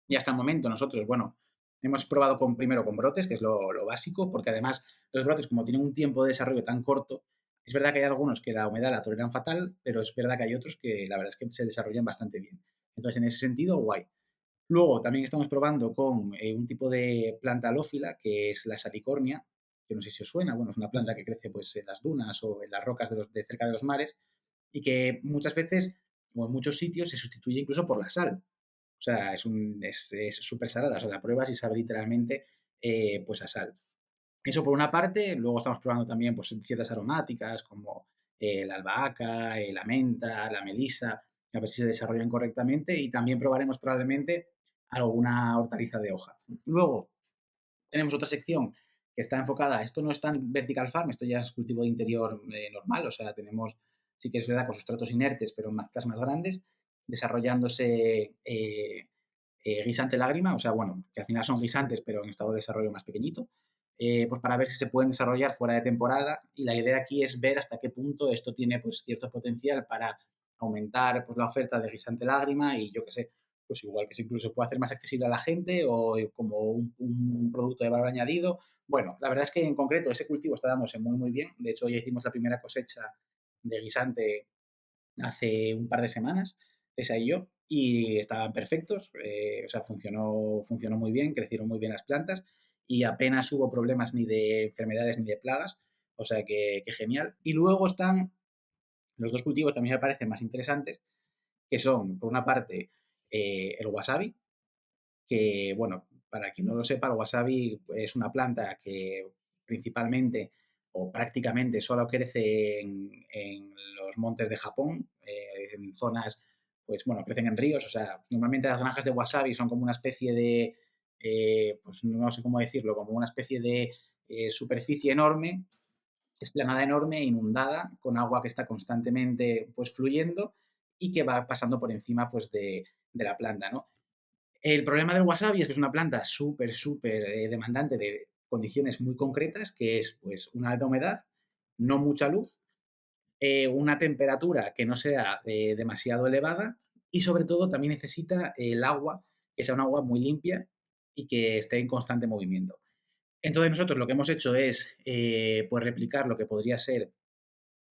Y hasta el momento nosotros, bueno, hemos probado primero con brotes, que es lo básico, porque además los brotes, como tienen un tiempo de desarrollo tan corto, es verdad que hay algunos que la humedad la toleran fatal, pero es verdad que hay otros que la verdad es que se desarrollan bastante bien. Entonces, en ese sentido, guay. Luego, también estamos probando con un tipo de planta halófila, que es la salicornia, que no sé si os suena. Bueno, es una planta que crece pues, en las dunas o en las rocas de cerca de los mares y que muchas veces o en muchos sitios se sustituye incluso por la sal. O sea, es súper salada. O sea, la pruebas y sabe literalmente pues a sal. Eso por una parte. Luego estamos probando también pues, ciertas aromáticas como la albahaca, la menta, la melisa, a ver si se desarrollan correctamente. Y también probaremos probablemente alguna hortaliza de hoja. Luego tenemos otra sección que está enfocada, esto no es tan vertical farm, esto ya es cultivo de interior normal, o sea, tenemos, sí que es verdad, con sustratos inertes, pero en mazas más grandes, desarrollándose guisante lágrima, o sea, bueno, que al final son guisantes, pero en estado de desarrollo más pequeñito, pues para ver si se pueden desarrollar fuera de temporada. Y la idea aquí es ver hasta qué punto esto tiene pues cierto potencial para aumentar pues la oferta de guisante lágrima y yo qué sé, pues igual que incluso se puede hacer más accesible a la gente o como un producto de valor añadido. Bueno, la verdad es que en concreto ese cultivo está dándose muy, muy bien. De hecho, ya hicimos la primera cosecha de guisante hace un par de semanas, esa y yo, y estaban perfectos, o sea, funcionó muy bien, crecieron muy bien las plantas y apenas hubo problemas ni de enfermedades ni de plagas, o sea que genial. Y luego están los dos cultivos que a mí me parecen más interesantes, que son, por una parte, el wasabi, que, bueno, para quien no lo sepa, el wasabi es una planta que principalmente o prácticamente solo crece en los montes de Japón, en zonas, pues bueno, crecen en ríos, o sea, normalmente las granjas de wasabi son como una especie de, pues no sé cómo decirlo, como una especie de superficie enorme, esplanada enorme, inundada, con agua que está constantemente pues fluyendo y que va pasando por encima pues de la planta, ¿no? El problema del wasabi es que es una planta súper demandante de condiciones muy concretas, que es pues una alta humedad, no mucha luz, una temperatura que no sea demasiado elevada y sobre todo también necesita el agua, que sea un agua muy limpia y que esté en constante movimiento. Entonces nosotros lo que hemos hecho es pues replicar lo que podría ser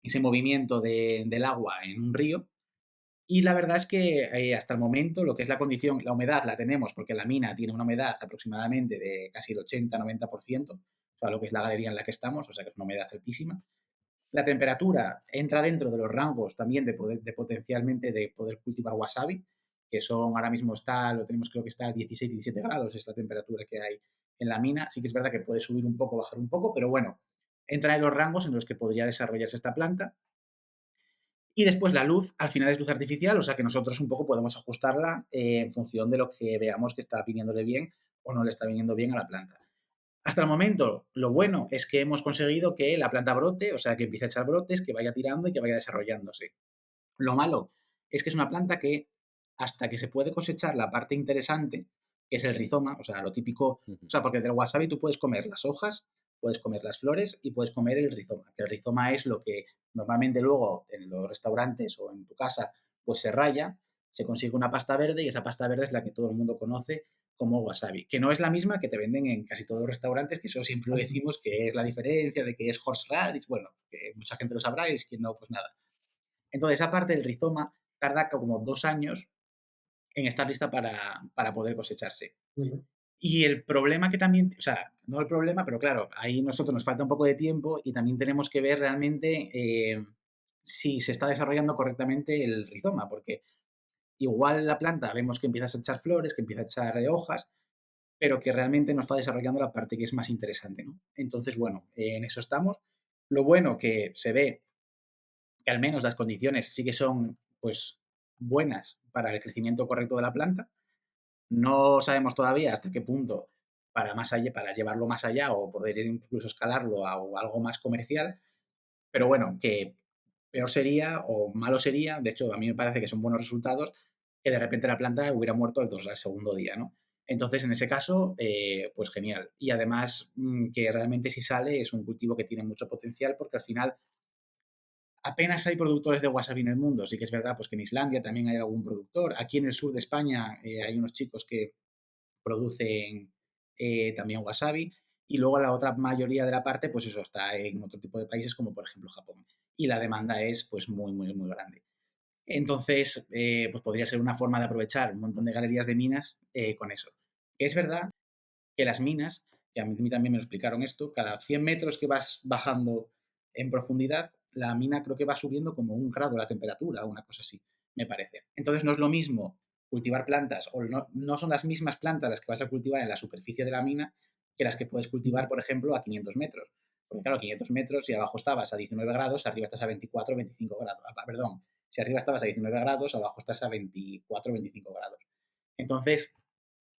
ese movimiento del agua en un río y la verdad es que hasta el momento lo que es la condición, la humedad la tenemos porque la mina tiene una humedad aproximadamente de casi el 80-90%, o sea, lo que es la galería en la que estamos, o sea que es una humedad altísima. La temperatura entra dentro de los rangos también de potencialmente de poder cultivar wasabi, que son ahora mismo lo tenemos creo que está a 16-17 grados, es la temperatura que hay en la mina. Sí que es verdad que puede subir un poco, bajar un poco, pero bueno, entra en los rangos en los que podría desarrollarse esta planta. Y después la luz, al final es luz artificial, o sea que nosotros un poco podemos ajustarla en función de lo que veamos que está viniéndole bien o no le está viniendo bien a la planta. Hasta el momento, lo bueno es que hemos conseguido que la planta brote, o sea, que empiece a echar brotes, que vaya tirando y que vaya desarrollándose. Lo malo es que es una planta que hasta que se puede cosechar la parte interesante, que es el rizoma, o sea, lo típico, o sea, porque del wasabi tú puedes comer las hojas, puedes comer las flores y puedes comer el rizoma, que el rizoma es lo que normalmente luego en los restaurantes o en tu casa pues se raya, se consigue una pasta verde y esa pasta verde es la que todo el mundo conoce como wasabi, que no es la misma que te venden en casi todos los restaurantes, que eso siempre lo decimos que es la diferencia de que es horseradish, bueno, que mucha gente lo sabrá y es que no, pues nada. Entonces, esa parte del rizoma tarda como 2 años en estar lista para poder cosecharse.
Ujú.
Y el problema que también, o sea, no el problema, pero claro, ahí nosotros nos falta un poco de tiempo y también tenemos que ver realmente si se está desarrollando correctamente el rizoma, porque igual la planta vemos que empieza a echar flores, que empieza a echar hojas, pero que realmente no está desarrollando la parte que es más interesante, ¿no? Entonces, bueno, en eso estamos. Lo bueno que se ve que al menos las condiciones sí que son pues buenas para el crecimiento correcto de la planta. No sabemos todavía hasta qué punto para más allá, para llevarlo más allá o poder incluso escalarlo a algo más comercial. Pero bueno, que peor sería o malo sería, de hecho a mí me parece que son buenos resultados, que de repente la planta hubiera muerto al segundo día, ¿no? Entonces, en ese caso, pues genial. Y además, que realmente si sale es un cultivo que tiene mucho potencial porque al final apenas hay productores de wasabi en el mundo. Sí que es verdad pues que en Islandia también hay algún productor. Aquí en el sur de España hay unos chicos que producen también wasabi. Y luego la otra mayoría de la parte, pues eso, está en otro tipo de países como por ejemplo Japón. Y la demanda es pues muy, muy, muy grande. Entonces, pues podría ser una forma de aprovechar un montón de galerías de minas con eso. Es verdad que las minas, y a mí también me lo explicaron esto, cada 100 metros que vas bajando en profundidad, la mina creo que va subiendo como 1 grado la temperatura o una cosa así, me parece. Entonces no es lo mismo cultivar plantas, o no son las mismas plantas las que vas a cultivar en la superficie de la mina que las que puedes cultivar, por ejemplo, a 500 metros. Porque claro, 500 metros, si abajo estabas a 19 grados, arriba estás a 24 o 25 grados. Perdón, si arriba estabas a 19 grados, abajo estás a 24 o 25 grados. Entonces,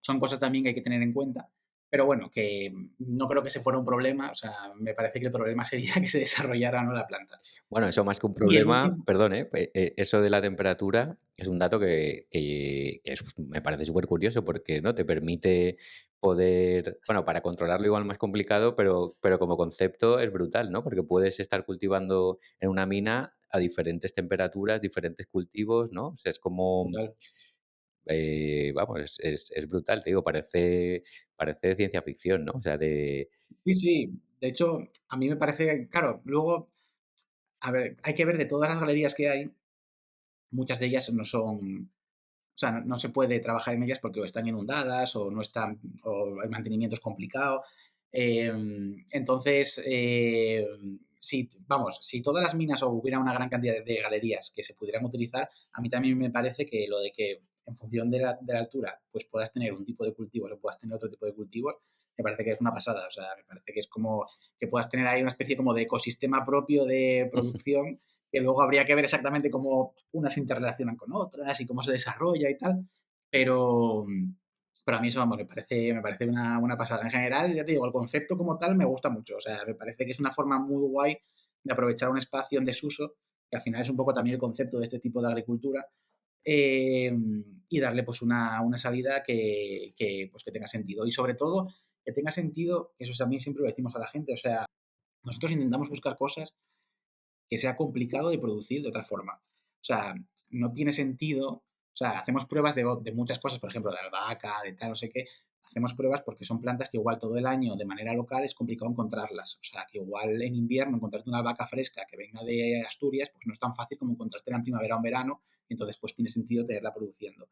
son cosas también que hay que tener en cuenta. Pero bueno, que no creo que ese fuera un problema. O sea, me parece que el problema sería que se desarrollara o no la planta.
Bueno, eso más que un
Y el
problema,
último,
perdón, eso de la temperatura es un dato me parece súper curioso porque, ¿no? Te permite poder, bueno, para controlarlo igual más complicado, pero como concepto es brutal, ¿no? Porque puedes estar cultivando en una mina a diferentes temperaturas, diferentes cultivos, ¿no? O sea, es como,
total.
vamos, es brutal, te digo, parece de ciencia ficción, ¿no? O sea, de...
Sí, sí. De hecho, a mí me parece, claro, luego, a ver, hay que ver de todas las galerías que hay, muchas de ellas no son, o sea, no se puede trabajar en ellas porque o están inundadas o no están, o el mantenimiento es complicado. Eh, entonces, si, vamos, si todas las minas o hubiera una gran cantidad de galerías que se pudieran utilizar, a mí también me parece que lo de que en función de la altura, pues puedas tener un tipo de cultivos o puedas tener otro tipo de cultivos, me parece que es una pasada. O sea, me parece que es como que puedas tener ahí una especie como de ecosistema propio de producción que luego habría que ver exactamente cómo unas se interrelacionan con otras y cómo se desarrolla y tal, pero, pero a mí eso, vamos, me parece una pasada. En general, ya te digo, el concepto como tal me gusta mucho, o sea, me parece que es una forma muy guay de aprovechar un espacio en desuso, que al final es un poco también el concepto de este tipo de agricultura, eh, y darle pues una salida pues, que tenga sentido. Y sobre todo, que tenga sentido, eso también siempre lo decimos a la gente, o sea, nosotros intentamos buscar cosas que sea complicado de producir de otra forma. O sea, no tiene sentido, o sea, hacemos pruebas de muchas cosas, por ejemplo, de albahaca, de tal, no sé qué, hacemos pruebas porque son plantas que igual todo el año de manera local es complicado encontrarlas. O sea, que igual en invierno encontrarte una albahaca fresca que venga de Asturias, pues no es tan fácil como encontrarte en primavera o en verano, y entonces pues tiene sentido tenerla produciendo.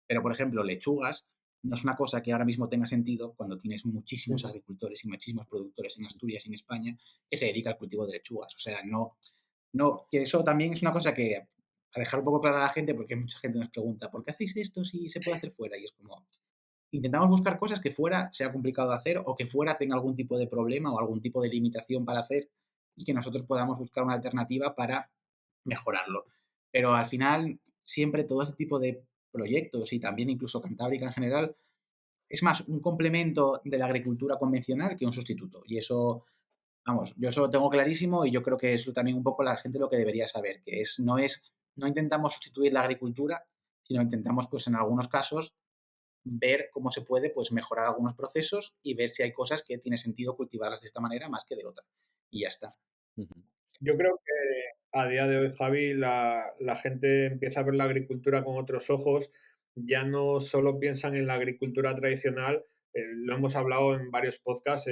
Pero, por ejemplo, lechugas no es una cosa que ahora mismo tenga sentido cuando tienes muchísimos
Ujú.
agricultores y muchísimos productores en Asturias y en España que se dedican al cultivo de lechugas. O sea, no, que eso también es una cosa que a dejar un poco clara a la gente, porque mucha gente nos pregunta, ¿por qué hacéis esto si se puede hacer fuera? Y es como, intentamos buscar cosas que fuera sea complicado de hacer o que fuera tenga algún tipo de problema o algún tipo de limitación para hacer y que nosotros podamos buscar una alternativa para mejorarlo. Pero al final, siempre todo este tipo de proyectos y también incluso Cantábrica en general, es más un complemento de la agricultura convencional que un sustituto. Y eso, vamos, yo eso lo tengo clarísimo y yo creo que eso también un poco la gente lo que debería saber, que no intentamos sustituir la agricultura, sino intentamos, pues en algunos casos, ver cómo se puede, pues mejorar algunos procesos y ver si hay cosas que tiene sentido cultivarlas de esta manera más que de otra. Y ya está.
Ujú.
Yo creo que a día de hoy, Javi, la gente empieza a ver la agricultura con otros ojos. Ya no solo piensan en la agricultura tradicional, lo hemos hablado en varios podcasts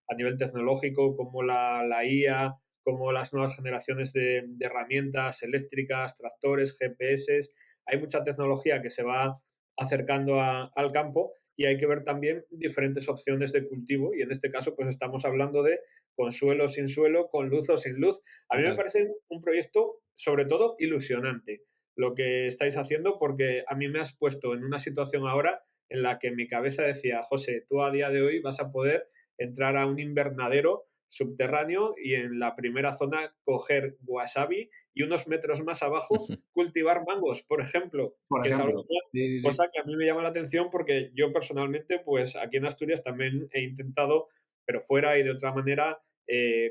a nivel tecnológico, como la IA, como las nuevas generaciones de herramientas eléctricas, tractores, GPS. Hay mucha tecnología que se va acercando al campo y hay que ver también diferentes opciones de cultivo. Y en este caso, pues estamos hablando de con suelo, sin suelo, con luz o sin luz. A mí me
Total.
parece un proyecto, sobre todo, ilusionante lo que estáis haciendo, porque a mí me has puesto en una situación ahora en la que mi cabeza decía, José, tú a día de hoy vas a poder entrar a un invernadero subterráneo y en la primera zona coger wasabi y unos metros más abajo cultivar mangos, por ejemplo,
Por
que es algo,
ejemplo. Sí, sí, sí.
cosa que a mí me llama la atención porque yo personalmente, pues aquí en Asturias también he intentado, pero fuera y de otra manera,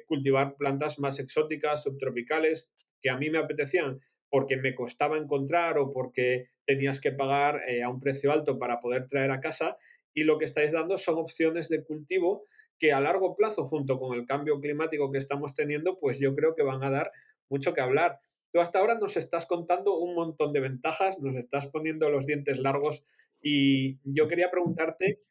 cultivar plantas más exóticas, subtropicales, que a mí me apetecían porque me costaba encontrar o porque tenías que pagar a un precio alto para poder traer a casa. Y lo que estáis dando son opciones de cultivo que a largo plazo, junto con el cambio climático que estamos teniendo, pues yo creo que van a dar mucho que hablar. Tú hasta ahora nos estás contando un montón de ventajas, nos estás poniendo los dientes largos y yo quería preguntarte,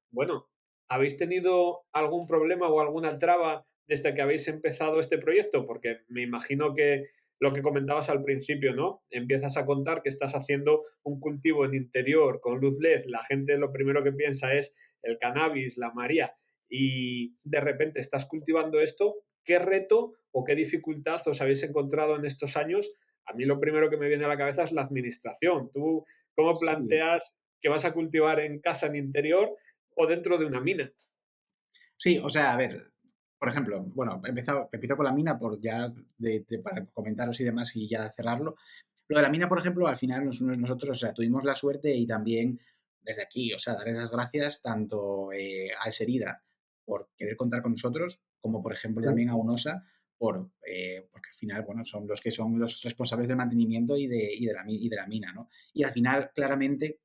bueno, ¿habéis tenido algún problema o alguna traba desde que habéis empezado este proyecto? Porque me imagino que lo que comentabas al principio, ¿no? Empiezas a contar que estás haciendo un cultivo en interior con luz LED, la gente lo primero que piensa es el cannabis, la María, y de repente estás cultivando esto, ¿qué reto o qué dificultad os habéis encontrado en estos años? A mí lo primero que me viene a la cabeza es la administración. ¿Tú cómo
Sí,
planteas que vas a cultivar en casa, en interior o dentro de una mina?
sí, o sea, a ver, por ejemplo, bueno, empiezo con la mina por ya para comentaros y demás y ya cerrarlo. Lo de la mina, por ejemplo, al final nosotros, o sea, tuvimos la suerte y también desde aquí, o sea, darles las gracias tanto a Serida por querer contar con nosotros, como por ejemplo también a UNOSA porque al final, bueno, son los responsables del mantenimiento y de la mina, ¿no? Y al final, claramente,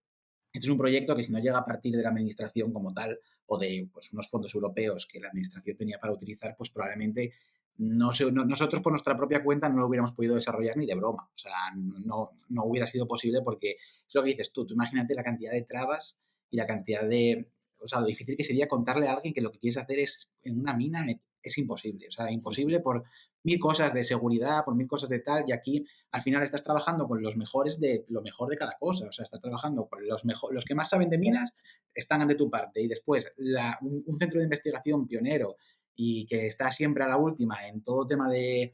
este es un proyecto que si no llega a partir de la administración como tal o de pues, unos fondos europeos que la administración tenía para utilizar, pues probablemente nosotros por nuestra propia cuenta no lo hubiéramos podido desarrollar ni de broma. O sea, no hubiera sido posible porque es lo que dices tú. Tú imagínate la cantidad de trabas y la cantidad de... O sea, lo difícil que sería contarle a alguien que lo que quieres hacer es en una mina es imposible. O sea, imposible por mil cosas de seguridad, por mil cosas de tal. Y aquí al final estás trabajando con los mejores de lo mejor de cada cosa. O sea, estás trabajando con los que más saben de minas están de tu parte. Y después, un centro de investigación pionero y que está siempre a la última en todo tema de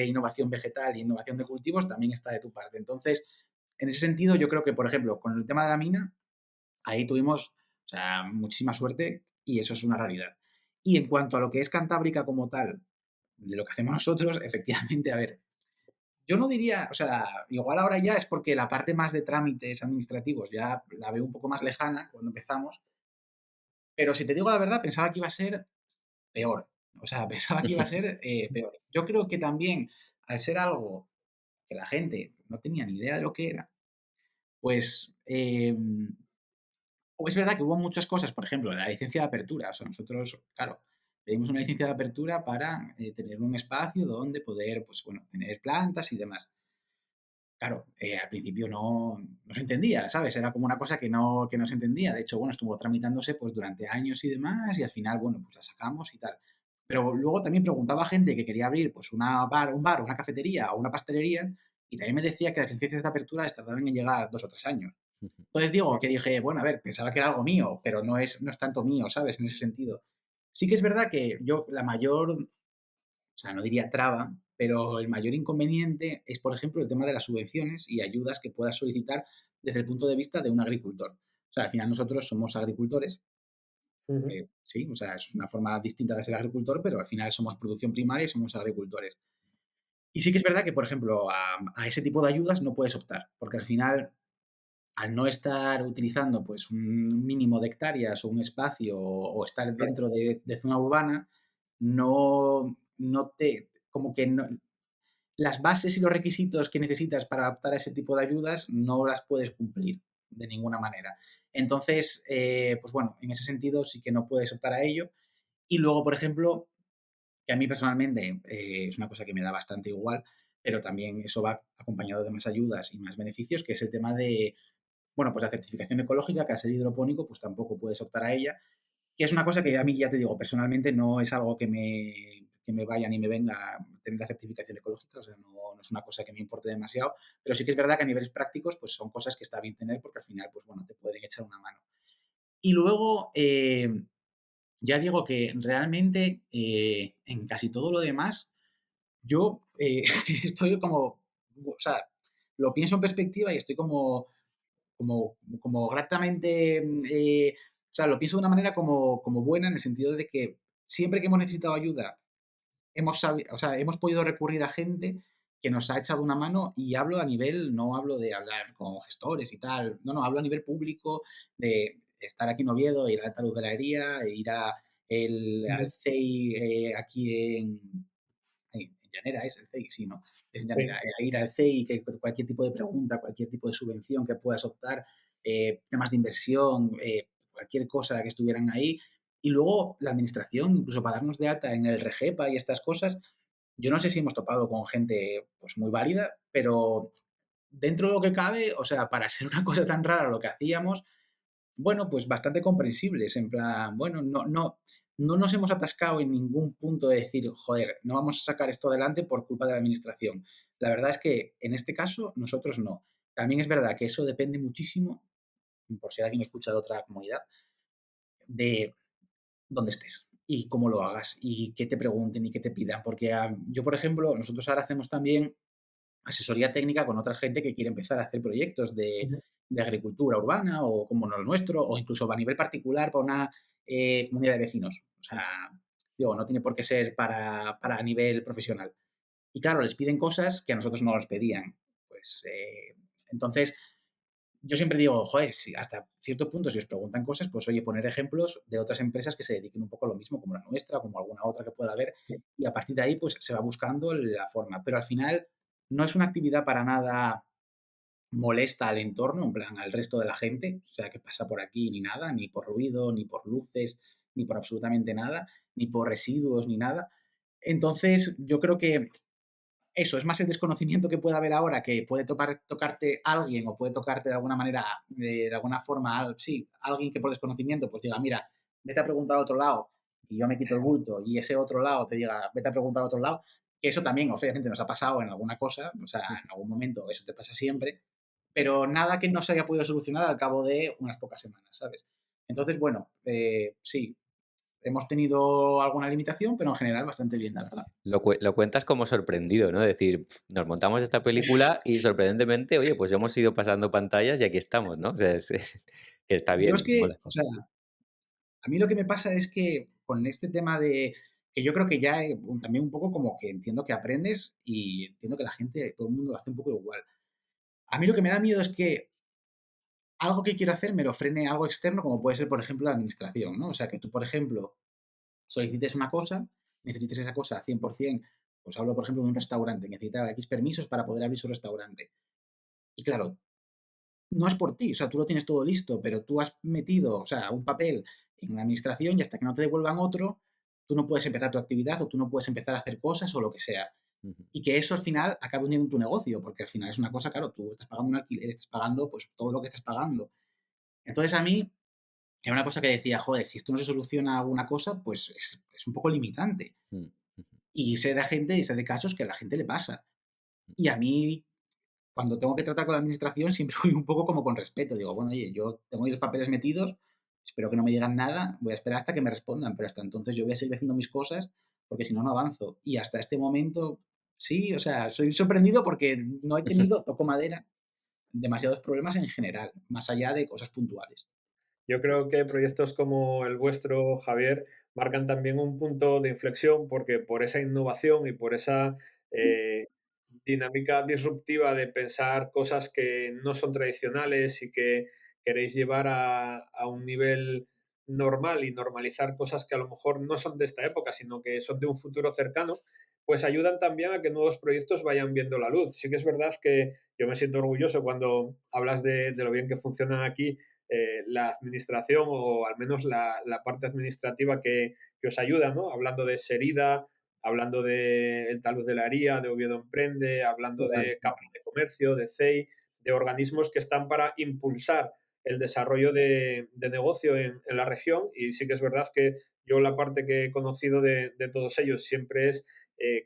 innovación vegetal e innovación de cultivos también está de tu parte. Entonces, en ese sentido, yo creo que, por ejemplo, con el tema de la mina, ahí tuvimos, o sea, muchísima suerte y eso es una realidad. Y en cuanto a lo que es Cantábrica como tal, de lo que hacemos nosotros, efectivamente, a ver, yo no diría, o sea, igual ahora ya es porque la parte más de trámites administrativos ya la veo un poco más lejana cuando empezamos, pero si te digo la verdad, pensaba que iba a ser peor. O sea, pensaba que iba a ser peor. Yo creo que también, al ser algo que la gente no tenía ni idea de lo que era, pues es verdad que hubo muchas cosas, por ejemplo, la licencia de apertura. O sea, nosotros, claro, pedimos una licencia de apertura para tener un espacio donde poder, pues bueno, tener plantas y demás. Claro, al principio no se entendía, ¿sabes? Era como una cosa que no se entendía. De hecho, bueno, estuvo tramitándose pues durante años y demás y al final, bueno, pues la sacamos y tal. Pero luego también preguntaba a gente que quería abrir pues un bar, una cafetería o una pastelería y también me decía que las licencias de apertura les tardaban en llegar 2 o 3 años. Entonces digo que dije, bueno, a ver, pensaba que era algo mío, pero no es tanto mío, ¿sabes? En ese sentido. Sí que es verdad que yo la mayor, o sea, no diría traba, pero el mayor inconveniente es, por ejemplo, el tema de las subvenciones y ayudas que puedas solicitar desde el punto de vista de un agricultor. O sea, al final nosotros somos agricultores,
Ujú.
sí, o sea, es una forma distinta de ser agricultor, pero al final somos producción primaria y somos agricultores. Y sí que es verdad que, por ejemplo, a ese tipo de ayudas no puedes optar, porque al final, al no estar utilizando pues un mínimo de hectáreas o un espacio o estar dentro de zona urbana, no te, como que no, las bases y los requisitos que necesitas para adaptar a ese tipo de ayudas no las puedes cumplir de ninguna manera. Entonces, pues bueno, en ese sentido sí que no puedes optar a ello. Y luego, por ejemplo, que a mí personalmente es una cosa que me da bastante igual, pero también eso va acompañado de más ayudas y más beneficios, que es el tema de, bueno, pues la certificación ecológica, que al ser hidropónico, pues tampoco puedes optar a ella, que es una cosa que a mí, ya te digo, personalmente no es algo que me vaya ni me venga tener la certificación ecológica, o sea, no es una cosa que me importe demasiado, pero sí que es verdad que a niveles prácticos, pues son cosas que está bien tener porque al final, pues bueno, te pueden echar una mano. Y luego, ya digo que realmente en casi todo lo demás, yo estoy como, o sea, lo pienso en perspectiva y estoy como gratamente, o sea, lo pienso de una manera como buena en el sentido de que siempre que hemos necesitado ayuda, o sea, hemos podido recurrir a gente que nos ha echado una mano y hablo a nivel, no hablo de hablar con gestores y tal, no, hablo a nivel público de estar aquí en Oviedo, ir a Alta Luz de la Hería, ir al
Ujú.
CEI aquí en Llanera, es el CEI, sí, ¿no? Es en Llanera.
Sí.
Ir al CEI, que cualquier tipo de pregunta, cualquier tipo de subvención que puedas optar, temas de inversión, cualquier cosa que estuvieran ahí. Y luego la administración, incluso para darnos de alta en el REGEPA y estas cosas, yo no sé si hemos topado con gente pues muy válida, pero dentro de lo que cabe, o sea, para ser una cosa tan rara lo que hacíamos, bueno, pues bastante comprensibles, en plan, bueno, no nos hemos atascado en ningún punto de decir, joder, no vamos a sacar esto adelante por culpa de la administración. La verdad es que en este caso nosotros no. También es verdad que eso depende muchísimo, por si alguien escucha de otra comunidad, de dónde estés y cómo lo hagas y qué te pregunten y qué te pidan. Porque yo, por ejemplo, nosotros ahora hacemos también asesoría técnica con otra gente que quiere empezar a hacer proyectos
Ujú.
de agricultura urbana o como no el nuestro, o incluso a nivel particular para una comunidad de vecinos. O sea, digo, no tiene por qué ser para nivel profesional. Y claro, les piden cosas que a nosotros no nos pedían. Pues entonces, yo siempre digo, joder, si hasta cierto punto, si os preguntan cosas, pues oye, poner ejemplos de otras empresas que se dediquen un poco a lo mismo, como la nuestra, como alguna otra que pueda haber, y a partir de ahí, pues se va buscando la forma. Pero al final, no es una actividad para nada molesta al entorno, en plan al resto de la gente, o sea, que pasa por aquí, ni nada, ni por ruido, ni por luces, ni por absolutamente nada, ni por residuos, ni nada. Entonces, yo creo que eso, es más el desconocimiento que puede haber ahora, que puede tocarte alguien o puede tocarte de alguna manera, de alguna forma, sí, alguien que por desconocimiento pues diga, mira, vete a preguntar al otro lado y yo me quito el bulto y ese otro lado te diga, vete a preguntar al otro lado, que eso también obviamente nos ha pasado en alguna cosa, o sea, en algún momento eso te pasa siempre, pero nada que no se haya podido solucionar al cabo de unas pocas semanas, ¿sabes? Entonces, bueno, sí, hemos tenido alguna limitación, pero en general bastante bien, la verdad.
Lo cuentas como sorprendido, ¿no? Decir, nos montamos esta película y sorprendentemente, oye, pues hemos ido pasando pantallas y aquí estamos, ¿no? O sea, que está
Yo es
bien,
que,
mola.
o sea, a mí lo que me pasa es que con este tema de que yo creo que ya también un poco como que entiendo que aprendes y entiendo que la gente, todo el mundo lo hace un poco igual. A mí lo que me da miedo es que algo que quiero hacer me lo frene algo externo, como puede ser, por ejemplo, la administración, ¿no? O sea, que tú, por ejemplo, solicites una cosa, necesites esa cosa 100%, pues hablo, por ejemplo, de un restaurante, necesita X permisos para poder abrir su restaurante. Y claro, no es por ti, o sea, tú lo tienes todo listo, pero tú has metido, o sea, un papel en una administración y hasta que no te devuelvan otro, tú no puedes empezar tu actividad o tú no puedes empezar a hacer cosas o lo que sea.
Ujú.
Y que eso al final acabe hundiendo en tu negocio, porque al final es una cosa, claro, tú estás pagando un alquiler, estás pagando pues todo lo que estás pagando. Entonces a mí era una cosa que decía, joder, si esto no se soluciona alguna cosa, pues es un poco limitante.
Mm, ujú,
Y sé de gente y sé de casos que a la gente le pasa. Y a mí cuando tengo que tratar con la administración siempre voy un poco como con respeto. Digo, bueno, oye, yo tengo ahí los papeles metidos, espero que no me digan nada, voy a esperar hasta que me respondan, pero hasta entonces yo voy a seguir haciendo mis cosas porque si no, no avanzo. Y hasta este momento, sí, o sea, soy sorprendido porque no he tenido, toco madera, demasiados problemas en general, más allá de cosas puntuales.
Yo creo que proyectos como el vuestro, Javier, marcan también un punto de inflexión porque por esa innovación y por esa eh, dinámica disruptiva de pensar cosas que no son tradicionales y que queréis llevar a un nivel normal y normalizar cosas que a lo mejor no son de esta época, sino que son de un futuro cercano, pues ayudan también a que nuevos proyectos vayan viendo la luz. Sí que es verdad que yo me siento orgulloso cuando hablas de lo bien que funcionan aquí la administración o al menos la parte administrativa que os ayuda, ¿no? Hablando de Serida, hablando de El Taluz de la Haría, de Oviedo Emprende, hablando
Total.
de Cámara de Comercio, de CEI, de organismos que están para impulsar el desarrollo de negocio en la región y sí que es verdad que yo la parte que he conocido de todos ellos siempre es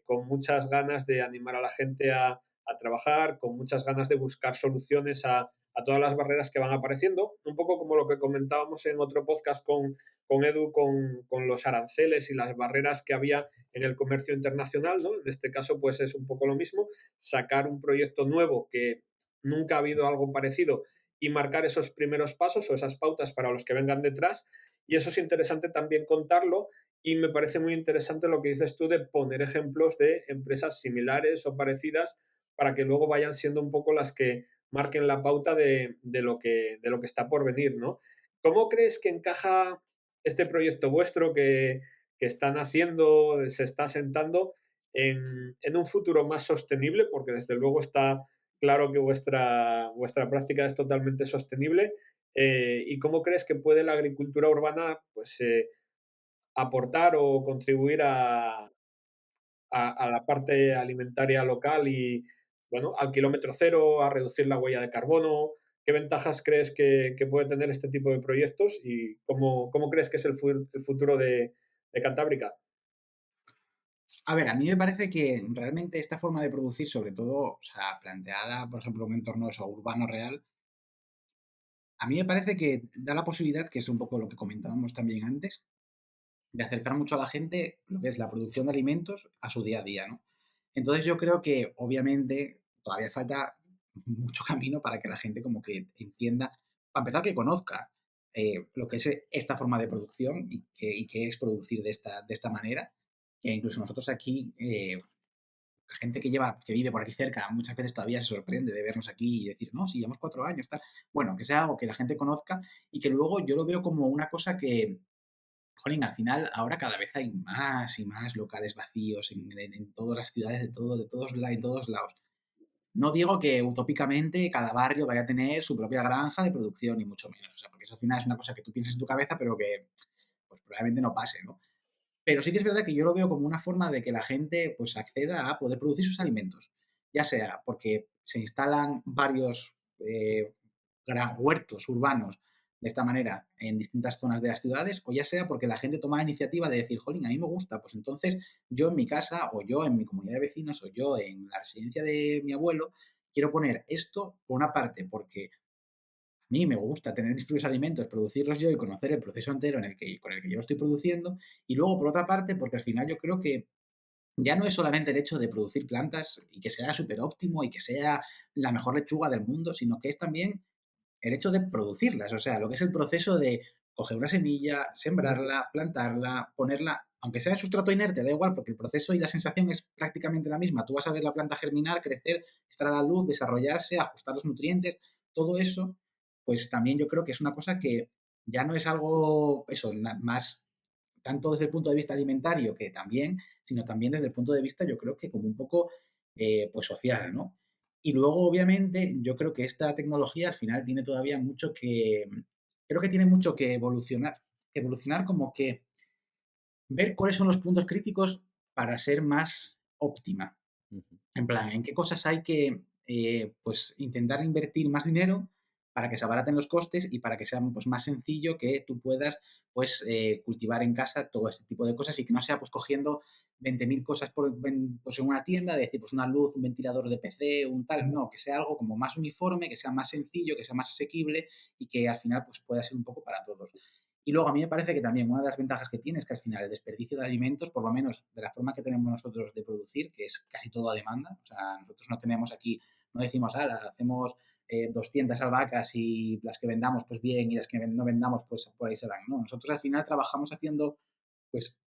con muchas ganas de animar a la gente a trabajar, con muchas ganas de buscar soluciones a todas las barreras que van apareciendo, un poco como lo que comentábamos en otro podcast con Edu, con los aranceles y las barreras que había en el comercio internacional, ¿no? En este caso, pues es un poco lo mismo, sacar un proyecto nuevo que nunca ha habido algo parecido y marcar esos primeros pasos o esas pautas para los que vengan detrás. Y eso es interesante también contarlo y me parece muy interesante lo que dices tú de poner ejemplos de empresas similares o parecidas para que luego vayan siendo un poco las que marquen la pauta de lo que está por venir, ¿no? ¿Cómo crees que encaja este proyecto vuestro que están haciendo, se está sentando en un futuro más sostenible? Porque desde luego está claro que vuestra práctica es totalmente sostenible. ¿Y cómo crees que puede la agricultura urbana pues, aportar o contribuir a la parte alimentaria local y, bueno, al kilómetro cero, a reducir la huella de carbono? ¿Qué ventajas crees que puede tener este tipo de proyectos y cómo crees que es el futuro de Cantábrica?
A ver, a mí me parece que realmente esta forma de producir, sobre todo, o sea, planteada, por ejemplo, en un entorno eso, urbano real, a mí me parece que da la posibilidad, que es un poco lo que comentábamos también antes, de acercar mucho a la gente lo que es la producción de alimentos a su día a día, ¿no? Entonces yo creo que obviamente todavía falta mucho camino para que la gente como que entienda, para empezar que conozca lo que es esta forma de producción y qué es producir de esta manera, que incluso nosotros aquí, gente que vive por aquí cerca, muchas veces todavía se sorprende de vernos aquí y decir, no, si llevamos 4 años, tal. Bueno, que sea algo que la gente conozca y que luego yo lo veo como una cosa que, jolín, al final ahora cada vez hay más y más locales vacíos en todas las ciudades, en todos lados. No digo que utópicamente cada barrio vaya a tener su propia granja de producción, ni mucho menos. O sea, porque eso al final es una cosa que tú piensas en tu cabeza, pero que pues probablemente no pase, ¿no? Pero sí que es verdad que yo lo veo como una forma de que la gente pues acceda a poder producir sus alimentos, ya sea porque se instalan varios gran huertos urbanos de esta manera en distintas zonas de las ciudades, o ya sea porque la gente toma la iniciativa de decir, jolín, a mí me gusta, pues entonces yo en mi casa, o yo en mi comunidad de vecinos, o yo en la residencia de mi abuelo, quiero poner esto por una parte porque a mí me gusta tener mis propios alimentos, producirlos yo y conocer el proceso entero con el que yo lo estoy produciendo. Y luego, por otra parte, porque al final yo creo que ya no es solamente el hecho de producir plantas y que sea súper óptimo y que sea la mejor lechuga del mundo, sino que es también el hecho de producirlas, o sea, lo que es el proceso de coger una semilla, sembrarla, plantarla, ponerla, aunque sea en sustrato inerte, da igual, porque el proceso y la sensación es prácticamente la misma. Tú vas a ver la planta germinar, crecer, estar a la luz, desarrollarse, ajustar los nutrientes, todo eso, pues también yo creo que es una cosa que ya no es algo, eso, más tanto desde el punto de vista alimentario, que también, sino también desde el punto de vista, yo creo que como un poco, pues social, ¿no? Y luego, obviamente, yo creo que esta tecnología al final tiene todavía mucho creo que tiene mucho que evolucionar como que ver cuáles son los puntos críticos para ser más óptima.
Ujú.
En plan, ¿en qué cosas hay que pues intentar invertir más dinero para que se abaraten los costes y para que sea pues, más sencillo que tú puedas pues cultivar en casa todo este tipo de cosas y que no sea pues cogiendo 20.000 cosas pues, en una tienda, de decir pues una luz, un ventilador de PC, un tal, no, que sea algo como más uniforme, que sea más sencillo, que sea más asequible y que al final pues pueda ser un poco para todos. Y luego a mí me parece que también una de las ventajas que tiene es que al final el desperdicio de alimentos, por lo menos de la forma que tenemos nosotros de producir, que es casi todo a demanda, o sea, nosotros no tenemos aquí, no decimos, hacemos 200 albahacas y las que vendamos pues bien y las que no vendamos pues por ahí se van. No, nosotros al final trabajamos haciendo pues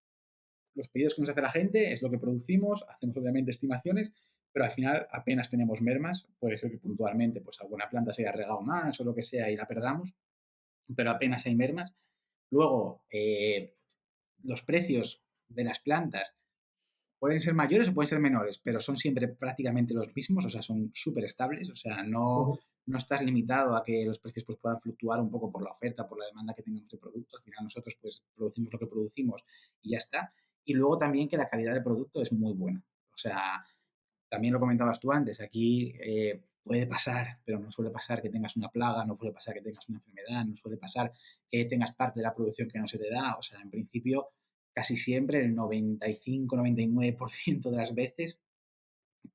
los pedidos que nos hace la gente, es lo que producimos, hacemos obviamente estimaciones, pero al final apenas tenemos mermas, puede ser que puntualmente pues alguna planta se haya regado más o lo que sea y la perdamos, pero apenas hay mermas. Luego, los precios de las plantas pueden ser mayores o pueden ser menores, pero son siempre prácticamente los mismos, o sea, son súper estables, o sea,
Ujú.
no estás limitado a que los precios pues, puedan fluctuar un poco por la oferta, por la demanda que tengamos de producto. Al final nosotros pues producimos lo que producimos y ya está. Y luego también que la calidad del producto es muy buena. O sea, también lo comentabas tú antes, aquí puede pasar, pero no suele pasar que tengas una plaga, no suele pasar que tengas una enfermedad, no suele pasar que tengas parte de la producción que no se te da. O sea, en principio, casi siempre, el 95-99% de las veces,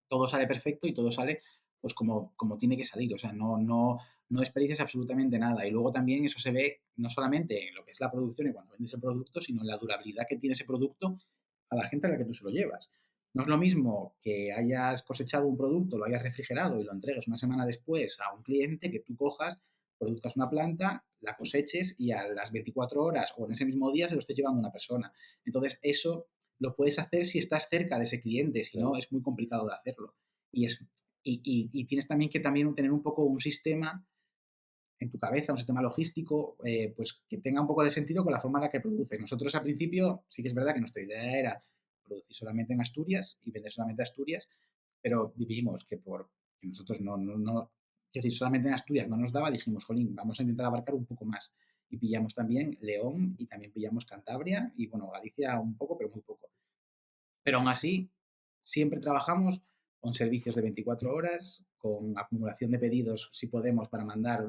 todo sale perfecto y todo sale pues como tiene que salir. O sea, no desperdicias absolutamente nada. Y luego también eso se ve no solamente en lo que es la producción y cuando vendes el producto, sino en la durabilidad que tiene ese producto a la gente a la que tú se lo llevas. No es lo mismo que hayas cosechado un producto, lo hayas refrigerado y lo entregues una semana después a un cliente que tú cojas, produzcas una planta, la coseches y a las 24 horas o en ese mismo día se lo esté llevando una persona. Entonces, eso lo puedes hacer si estás cerca de ese cliente, si no
Claro.
es muy complicado de hacerlo. Y, es, y tienes también que también tener un poco un sistema en tu cabeza, un sistema logístico, pues que tenga un poco de sentido con la forma en la que produces. Nosotros al principio sí que es verdad que nuestra idea era producir solamente en Asturias y vender solamente a Asturias, pero vivimos que nosotros es decir, solamente en Asturias no nos daba, dijimos, jolín, vamos a intentar abarcar un poco más. Y pillamos también León y también pillamos Cantabria y bueno, Galicia un poco, pero muy poco. Pero aún así, siempre trabajamos con servicios de 24 horas, con acumulación de pedidos, si podemos, para mandar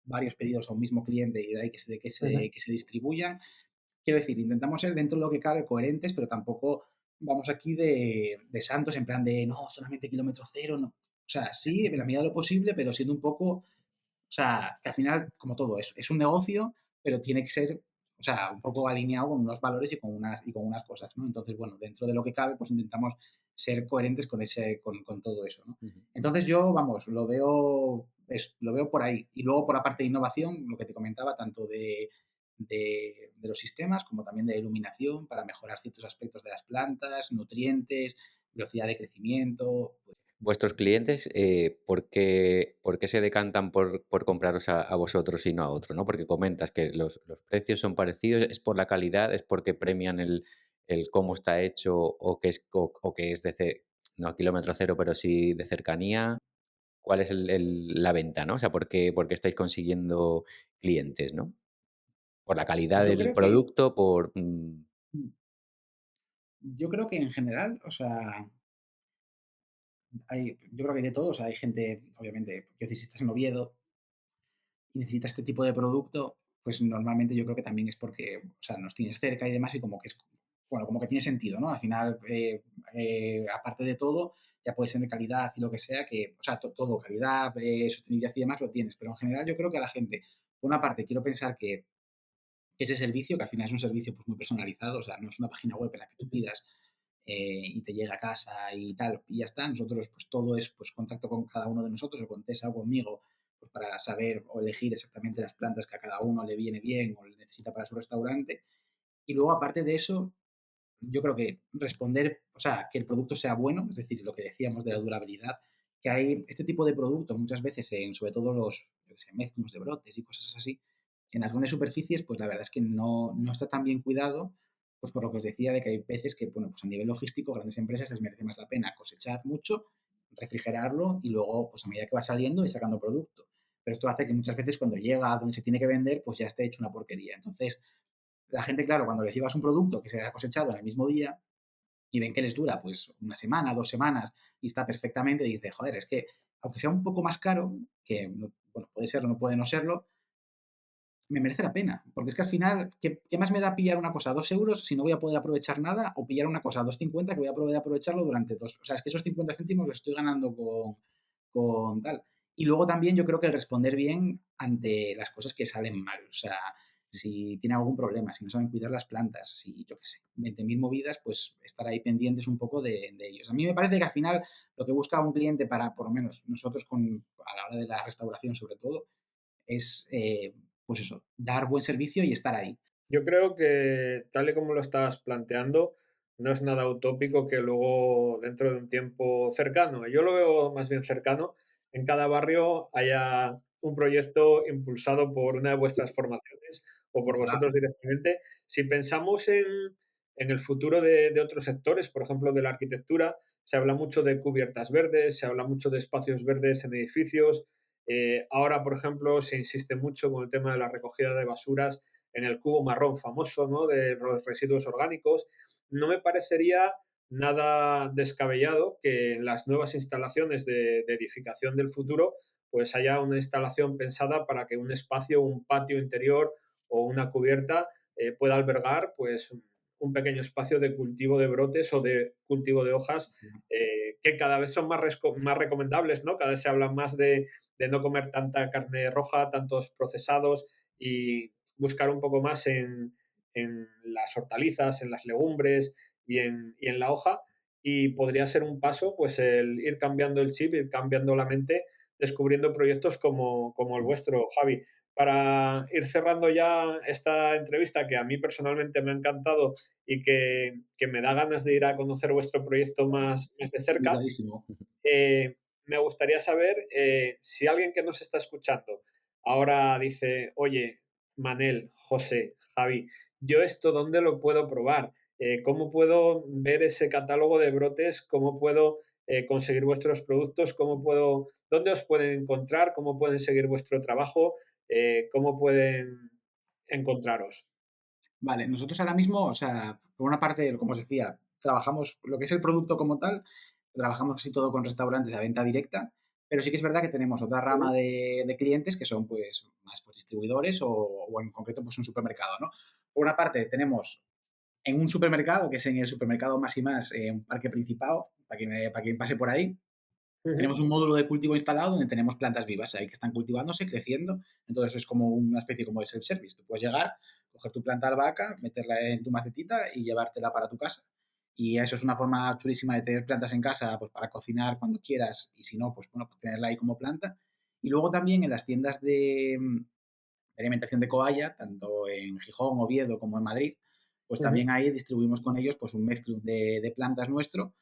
varios pedidos a un mismo cliente y de ahí
Ujú.
que se distribuyan. Quiero decir, intentamos ser dentro de lo que cabe coherentes, pero tampoco vamos aquí de santos en plan de no, solamente kilómetro cero, no. O sea, sí, en la medida de lo posible, pero siendo un poco, o sea, que al final, como todo, es un negocio, pero tiene que ser, o sea, un poco alineado con unos valores y con unas cosas, ¿no? Entonces, bueno, dentro de lo que cabe, pues intentamos ser coherentes con todo eso, ¿no?
Ujú.
Entonces yo, vamos, lo veo por ahí. Y luego por la parte de innovación, lo que te comentaba, tanto de los sistemas como también de iluminación para mejorar ciertos aspectos de las plantas, nutrientes, velocidad de crecimiento. Pues,
Vuestros clientes, por qué se decantan por compraros a vosotros y no a otro, ¿no? Porque comentas que los precios son parecidos, ¿es por la calidad, es porque premian el cómo está hecho o que es no a kilómetro cero, pero sí de cercanía? ¿Cuál es la venta, no? O sea, por qué estáis consiguiendo clientes, no? ¿Por la calidad
yo
del
creo que,
producto?
yo creo que en general, o sea, yo creo que hay de todo, o sea, hay gente, obviamente, quiero decir, si estás en Oviedo y necesitas este tipo de producto, pues normalmente yo creo que también es porque, o sea, nos tienes cerca y demás y como que es, bueno, como que tiene sentido, ¿no? Al final, aparte de todo, ya puede ser de calidad y lo que sea, que, o sea, todo, calidad, sostenibilidad y demás lo tienes, pero en general yo creo que a la gente, por una parte, quiero pensar que ese servicio, que al final es un servicio pues, muy personalizado, o sea, no es una página web en la que tú pidas y te llega a casa y tal, y ya está. Nosotros, pues todo es pues contacto con cada uno de nosotros, o con Tessa o conmigo, pues para saber o elegir exactamente las plantas que a cada uno le viene bien o le necesita para su restaurante. Y luego, aparte de eso, yo creo que responder, o sea, que el producto sea bueno, es decir, lo que decíamos de la durabilidad, que hay este tipo de productos muchas veces en, sobre todo los, yo que sé, mezclos de brotes y cosas así, en las grandes superficies, pues la verdad es que no está tan bien cuidado, pues por lo que os decía de que hay veces que, bueno, pues a nivel logístico, grandes empresas les merece más la pena cosechar mucho, refrigerarlo y luego, pues a medida que va saliendo, ir sacando producto. Pero esto hace que muchas veces cuando llega a donde se tiene que vender, pues ya esté hecho una porquería. Entonces, la gente, claro, cuando les llevas un producto que se ha cosechado en el mismo día y ven que les dura pues una semana, 2 semanas y está perfectamente, dice, joder, es que aunque sea un poco más caro, que bueno, puede serlo, no puede no serlo, me merece la pena. Porque es que al final, ¿qué más me da pillar una cosa a 2 euros si no voy a poder aprovechar nada? O pillar una cosa a 2,50 que voy a poder aprovecharlo durante dos. O sea, es que esos 50 céntimos los estoy ganando con tal. Y luego también yo creo que el responder bien ante las cosas que salen mal. O sea, si tiene algún problema, si no saben cuidar las plantas, si yo qué sé, 20.000 movidas, pues estar ahí pendientes un poco de ellos. A mí me parece que al final lo que busca un cliente para, por lo menos nosotros a la hora de la restauración sobre todo, es, pues eso, dar buen servicio y estar ahí.
Yo creo que, tal y como lo estás planteando, no es nada utópico que luego, dentro de un tiempo cercano, yo lo veo más bien cercano, en cada barrio haya un proyecto impulsado por una de vuestras formaciones o por
Ojalá.
vosotros directamente. Si pensamos en el futuro de otros sectores, por ejemplo, de la arquitectura, se habla mucho de cubiertas verdes, se habla mucho de espacios verdes en edificios. Ahora, por ejemplo, se insiste mucho con el tema de la recogida de basuras en el cubo marrón famoso, ¿no? De los residuos orgánicos. No me parecería nada descabellado que en las nuevas instalaciones de edificación del futuro pues haya una instalación pensada para que un espacio, un patio interior o una cubierta pueda albergar pues un pequeño espacio de cultivo de brotes o de cultivo de hojas que cada vez son más recomendables, ¿no? Cada vez se habla más de no comer tanta carne roja, tantos procesados y buscar un poco más en las hortalizas, en las legumbres y en la hoja. Y podría ser un paso, pues el ir cambiando el chip, ir cambiando la mente descubriendo proyectos como el vuestro, Javi. Para ir cerrando ya esta entrevista, que a mí personalmente me ha encantado y que me da ganas de ir a conocer vuestro proyecto más de cerca,
Invitadísimo.
me gustaría saber si alguien que nos está escuchando ahora dice, oye, Manel, José, Javi, yo esto, ¿dónde lo puedo probar? ¿Cómo puedo ver ese catálogo de brotes? ¿Cómo puedo conseguir vuestros productos? ¿Dónde os pueden encontrar? ¿Cómo pueden seguir vuestro trabajo? ¿Cómo pueden encontraros?
Vale, nosotros ahora mismo, o sea, por una parte, como os decía, trabajamos lo que es el producto como tal, trabajamos casi todo con restaurantes a venta directa, pero sí que es verdad que tenemos otra rama de clientes que son pues más pues, distribuidores o en concreto pues un supermercado, ¿no? Por una parte tenemos en un supermercado, que es en el supermercado Más y Más, un parque Principado, para quien pase por ahí,
Ujú,
tenemos un módulo de cultivo instalado donde tenemos plantas vivas ahí que están cultivándose, creciendo. Entonces es como una especie como de self-service. Tú puedes llegar, coger tu planta albahaca, meterla en tu macetita y llevártela para tu casa. Y eso es una forma chulísima de tener plantas en casa, pues para cocinar cuando quieras y si no, pues bueno, pues tenerla ahí como planta. Y luego también en las tiendas de alimentación de Coalla, tanto en Gijón, Oviedo como en Madrid, pues
ujú.
también ahí distribuimos con ellos pues un mezclum de plantas nuestro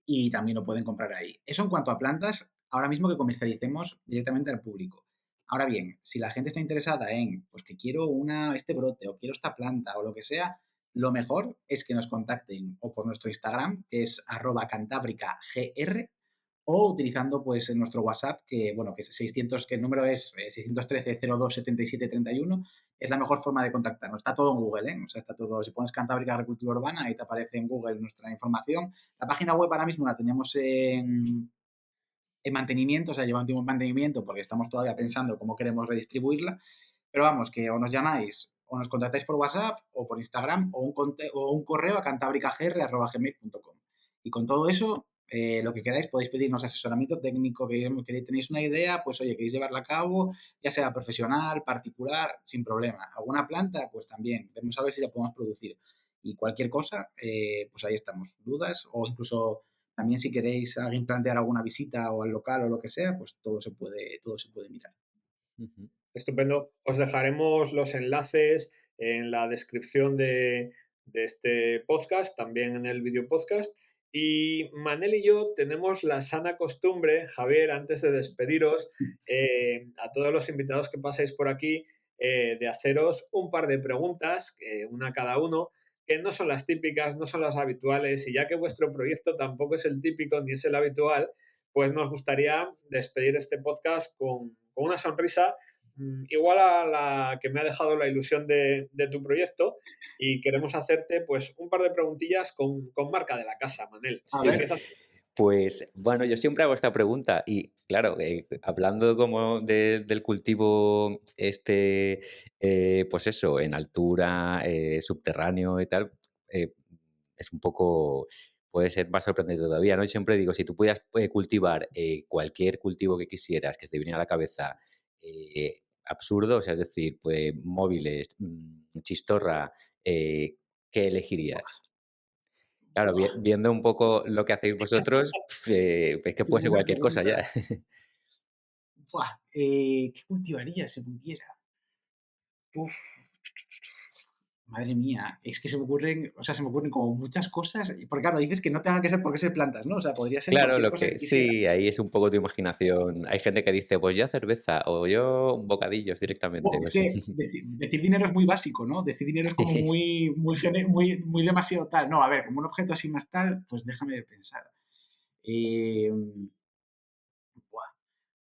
y también lo pueden comprar ahí. Eso en cuanto a plantas, ahora mismo que comercialicemos directamente al público. Ahora bien, si la gente está interesada en, pues que quiero este brote o quiero esta planta o lo que sea, lo mejor es que nos contacten o por nuestro Instagram, que es @cantábricagr, o utilizando pues en nuestro WhatsApp, que bueno, que es 600, que el número es 613 02 77 31, es la mejor forma de contactarnos. Está todo en Google, ¿eh? O sea, está todo, si pones Cantábrica Agricultura Urbana, ahí te aparece en Google nuestra información. La página web ahora mismo la tenemos en mantenimiento, o sea, lleva un tiempo en mantenimiento porque estamos todavía pensando cómo queremos redistribuirla, pero vamos, que o nos llamáis o nos contactáis por WhatsApp o por Instagram o un correo a cantabricagr@gmail.com. Y con todo eso, lo que queráis, podéis pedirnos asesoramiento técnico, que tenéis una idea, pues oye, queréis llevarla a cabo, ya sea profesional, particular, sin problema. ¿Alguna planta? Pues también, vamos a ver si la podemos producir. Y cualquier cosa, pues ahí estamos. Dudas o incluso también si queréis alguien plantear alguna visita o al local o lo que sea, pues todo se puede mirar.
Ujú.
Estupendo. Os dejaremos los enlaces en la descripción de este podcast, también en el video podcast. Y Manel y yo tenemos la sana costumbre, Javier, antes de despediros, a todos los invitados que pasáis por aquí, de haceros un par de preguntas, una cada uno, que no son las típicas, no son las habituales, y ya que vuestro proyecto tampoco es el típico ni es el habitual, pues nos gustaría despedir este podcast con una sonrisa igual a la que me ha dejado la ilusión de tu proyecto y queremos hacerte pues un par de preguntillas con marca de la casa, Manel.
A ver,
Empieza.
Pues bueno, yo siempre hago esta pregunta y claro, hablando como del cultivo este, pues eso, en altura, subterráneo y tal, eh, es un poco, puede ser más sorprendente todavía, ¿no? Y siempre digo, si tú pudieras cultivar cualquier cultivo que quisieras, que te viniera a la cabeza, absurdo, o sea, es decir, pues móviles, chistorra, ¿qué elegirías? Claro,
buah,
viendo un poco lo que hacéis vosotros, es que
qué
puede ser
buena
cualquier cosa
pregunta.
ya.
Buah, ¿qué cultivaría si pudiera? Uf, madre mía, es que se me ocurren, o sea, se me ocurren como muchas cosas, porque claro, dices que no tengan que ser por qué ser plantas, ¿no? O sea, podría ser
Claro,
cualquier
lo
cosa que
que
quisiera.
sí, ahí es un poco tu imaginación. Hay gente que dice, pues yo cerveza o yo bocadillos directamente,
Buah,
no
es
sé.
que decir dinero es muy básico, ¿no? Decir dinero es como muy demasiado tal. No, a ver, como un objeto así más tal, pues déjame pensar. Eh, buah,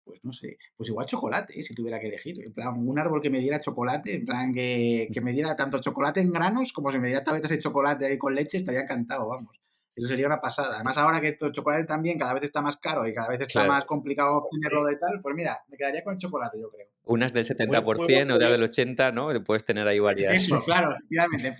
pues no sé, pues igual chocolate, si tuviera que elegir. En plan, un árbol que me diera chocolate, en plan, que me diera tanto chocolate en granos como si me diera tabletas de chocolate ahí con leche, estaría encantado, vamos. Eso sería una pasada. Además, ahora que el chocolate también cada vez está más caro y cada vez está
Claro,
más complicado
Pues
obtenerlo
sí,
de tal, pues mira, me quedaría con el chocolate, yo creo.
unas del
muy buen
70%, otras del
proyecto.
80%, ¿no? Puedes tener ahí varias.
Eso, claro, efectivamente.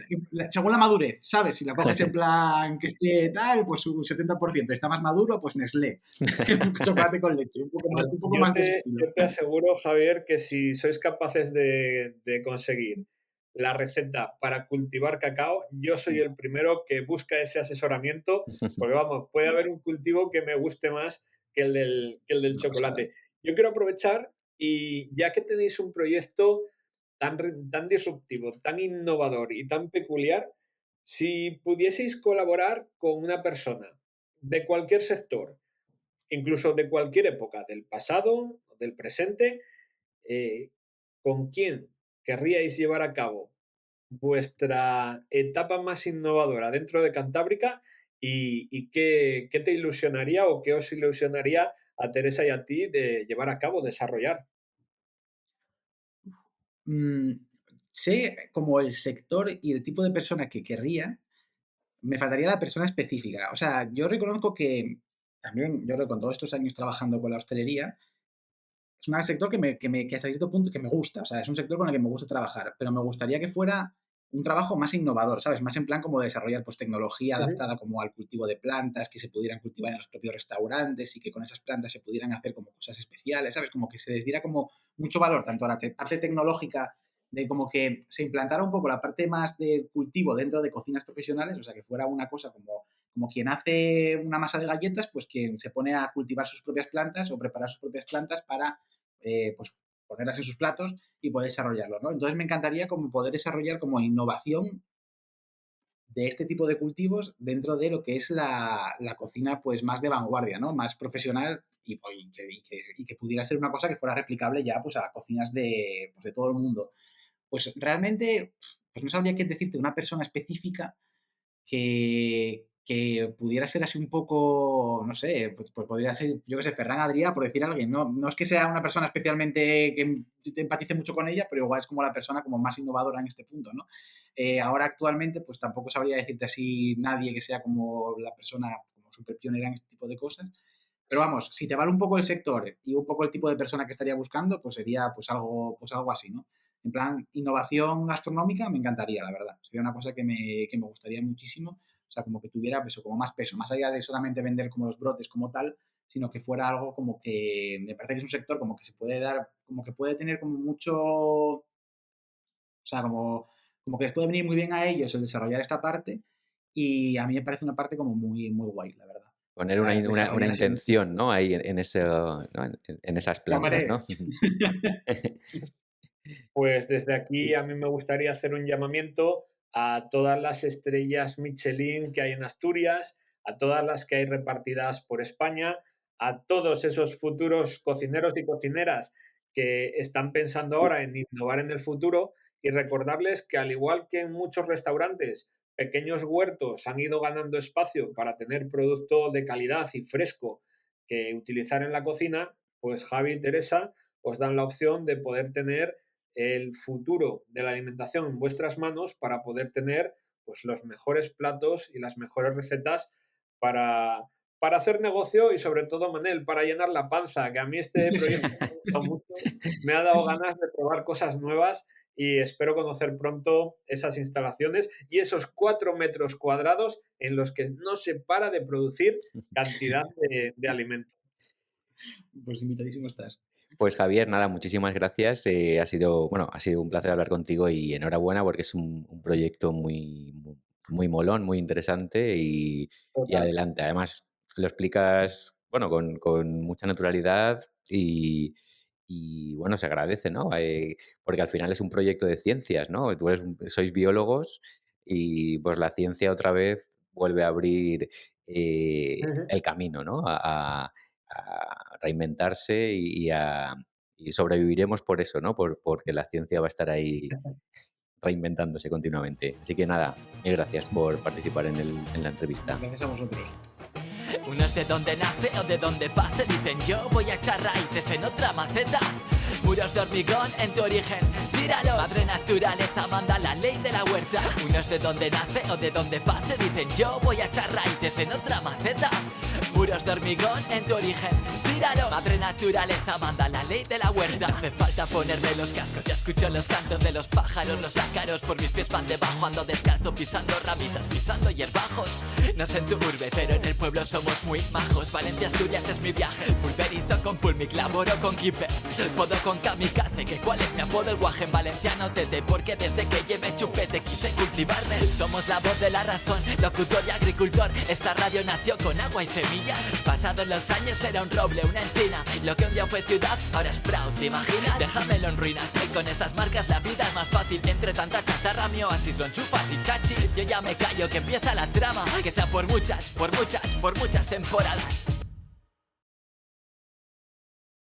Según la madurez, ¿sabes? Si la coges en plan que esté tal, pues un 70%. Está más maduro, pues Nestlé. Un chocolate con leche,
Bueno,
un poco más de ese
yo
estilo.
te aseguro, Javier, que si sois capaces de conseguir la receta para cultivar cacao, yo soy el primero que busca ese asesoramiento, porque vamos, puede haber un cultivo que me guste más que el del
Una pasada.
chocolate. yo quiero aprovechar y ya que tenéis un proyecto tan disruptivo, tan innovador y tan peculiar, si pudieseis colaborar con una persona de cualquier sector, incluso de cualquier época, del pasado o del presente, eh, ¿con quién querríais llevar a cabo vuestra etapa más innovadora dentro de Cantábrica y qué te ilusionaría o qué os ilusionaría a Teresa y a ti de llevar a cabo, desarrollar?
Mm, sé como el sector y el tipo de persona que querría, me faltaría la persona específica. O sea, yo reconozco que también, yo creo que con todos estos años trabajando con la hostelería, es un sector que hasta cierto punto que me gusta, o sea, es un sector con el que me gusta trabajar, pero me gustaría que fuera un trabajo más innovador, ¿sabes? Más en plan como desarrollar pues tecnología
Ujú,
adaptada como al cultivo de plantas, que se pudieran cultivar en los propios restaurantes y que con esas plantas se pudieran hacer como cosas especiales, ¿sabes? Como que se les diera como mucho valor tanto a la parte tecnológica de como que se implantara un poco la parte más de cultivo dentro de cocinas profesionales, o sea, que fuera una cosa como quien hace una masa de galletas, pues quien se pone a cultivar sus propias plantas o preparar sus propias plantas para pues ponerlas en sus platos y poder desarrollarlo, ¿no? Entonces me encantaría como poder desarrollar como innovación de este tipo de cultivos dentro de lo que es la cocina pues más de vanguardia, ¿no? Más profesional y que pudiera ser una cosa que fuera replicable ya pues a cocinas pues, de todo el mundo. Pues realmente pues no sabría qué decirte una persona específica que pudiera ser así un poco, no sé, pues podría ser, yo qué sé, Ferran Adrià, por decir a alguien. No es que sea una persona especialmente que te empatice mucho con ella, pero igual es como la persona como más innovadora en este punto, ¿no? Ahora actualmente, pues tampoco sabría decirte así nadie que sea como la persona como súper pionera en este tipo de cosas. Pero vamos, si te vale un poco el sector y un poco el tipo de persona que estaría buscando, pues sería pues algo así, ¿no? En plan, innovación gastronómica me encantaría, la verdad. Sería una cosa que me gustaría muchísimo. O sea, como que tuviera eso, como más peso, más allá de solamente vender como los brotes como tal, sino que fuera algo como que me parece que es un sector como que se puede dar, como que puede tener como mucho, o sea, como que les puede venir muy bien a ellos el desarrollar esta parte y a mí me parece una parte como muy, muy guay, la verdad.
Poner una
Desarrollar así un...
intención, ¿no? Ahí en eso, ¿no? En esas plantas,
Hombre,
¿no?
Pues desde aquí a mí me gustaría hacer un llamamiento a todas las estrellas Michelin que hay en Asturias, a todas las que hay repartidas por España, a todos esos futuros cocineros y cocineras que están pensando ahora en innovar en el futuro y recordarles que al igual que en muchos restaurantes, pequeños huertos han ido ganando espacio para tener producto de calidad y fresco que utilizar en la cocina, pues Javi y Teresa os dan la opción de poder tener el futuro de la alimentación en vuestras manos para poder tener pues, los mejores platos y las mejores recetas para, para hacer negocio y sobre todo, Manel, para llenar la panza, que a mí este proyecto me ha gustado mucho, me ha dado ganas de probar cosas nuevas y espero conocer pronto esas instalaciones y esos 4 metros cuadrados en los que no se para de producir cantidad de alimento.
pues invitadísimo estás.
Pues Javier, nada, muchísimas gracias. Ha sido un placer hablar contigo y enhorabuena porque es un proyecto muy molón, muy interesante y
Total.
adelante. Además, lo explicas, bueno, con mucha naturalidad y, bueno, se agradece, ¿no? Porque al final es un proyecto de ciencias, ¿no? Sois biólogos y pues la ciencia otra vez vuelve a abrir
Ujú.
el camino, ¿no? A reinventarse y sobreviviremos por eso, ¿no? Porque la ciencia va a estar ahí reinventándose continuamente. Así que nada, mil gracias por participar en la entrevista.
Gracias a vosotros.
Unos de donde nace o de donde pase dicen yo voy a echar raíces en otra maceta. Muros de hormigón en tu origen, tíralos. Madre naturaleza manda la ley de la huerta. Unos de donde nace o de donde pase dicen yo voy a echar raíces en otra maceta. Muros de hormigón en tu origen, tíralos. Madre naturaleza manda la ley de la huerta. No hace falta ponerme los cascos, ya escucho los cantos de los pájaros, los ácaros por mis pies van debajo. Ando descalzo pisando ramitas, pisando hierbajos. No sé en tu urbe, pero en el pueblo somos muy majos. Valencia, Asturias es mi viaje. Pulverizo con pulmic, laboro con keeper. Podo con kamikaze, que cuál es mi apodo, el guaje en valenciano tete. Porque desde que llevé chupete quise cultivarme. Somos la voz de la razón, locutor y agricultor. Esta radio nació con agua y semillas. Pasados los años era un roble, una encina. Lo que un día fue ciudad, ahora es Proud, ¿te imaginas? Déjamelo en ruinas, con estas marcas la vida es más fácil. Entre tanta chatarra mi oasis lo enchufas y chachi. Yo ya me callo que empieza la trama, que sea por muchas temporadas.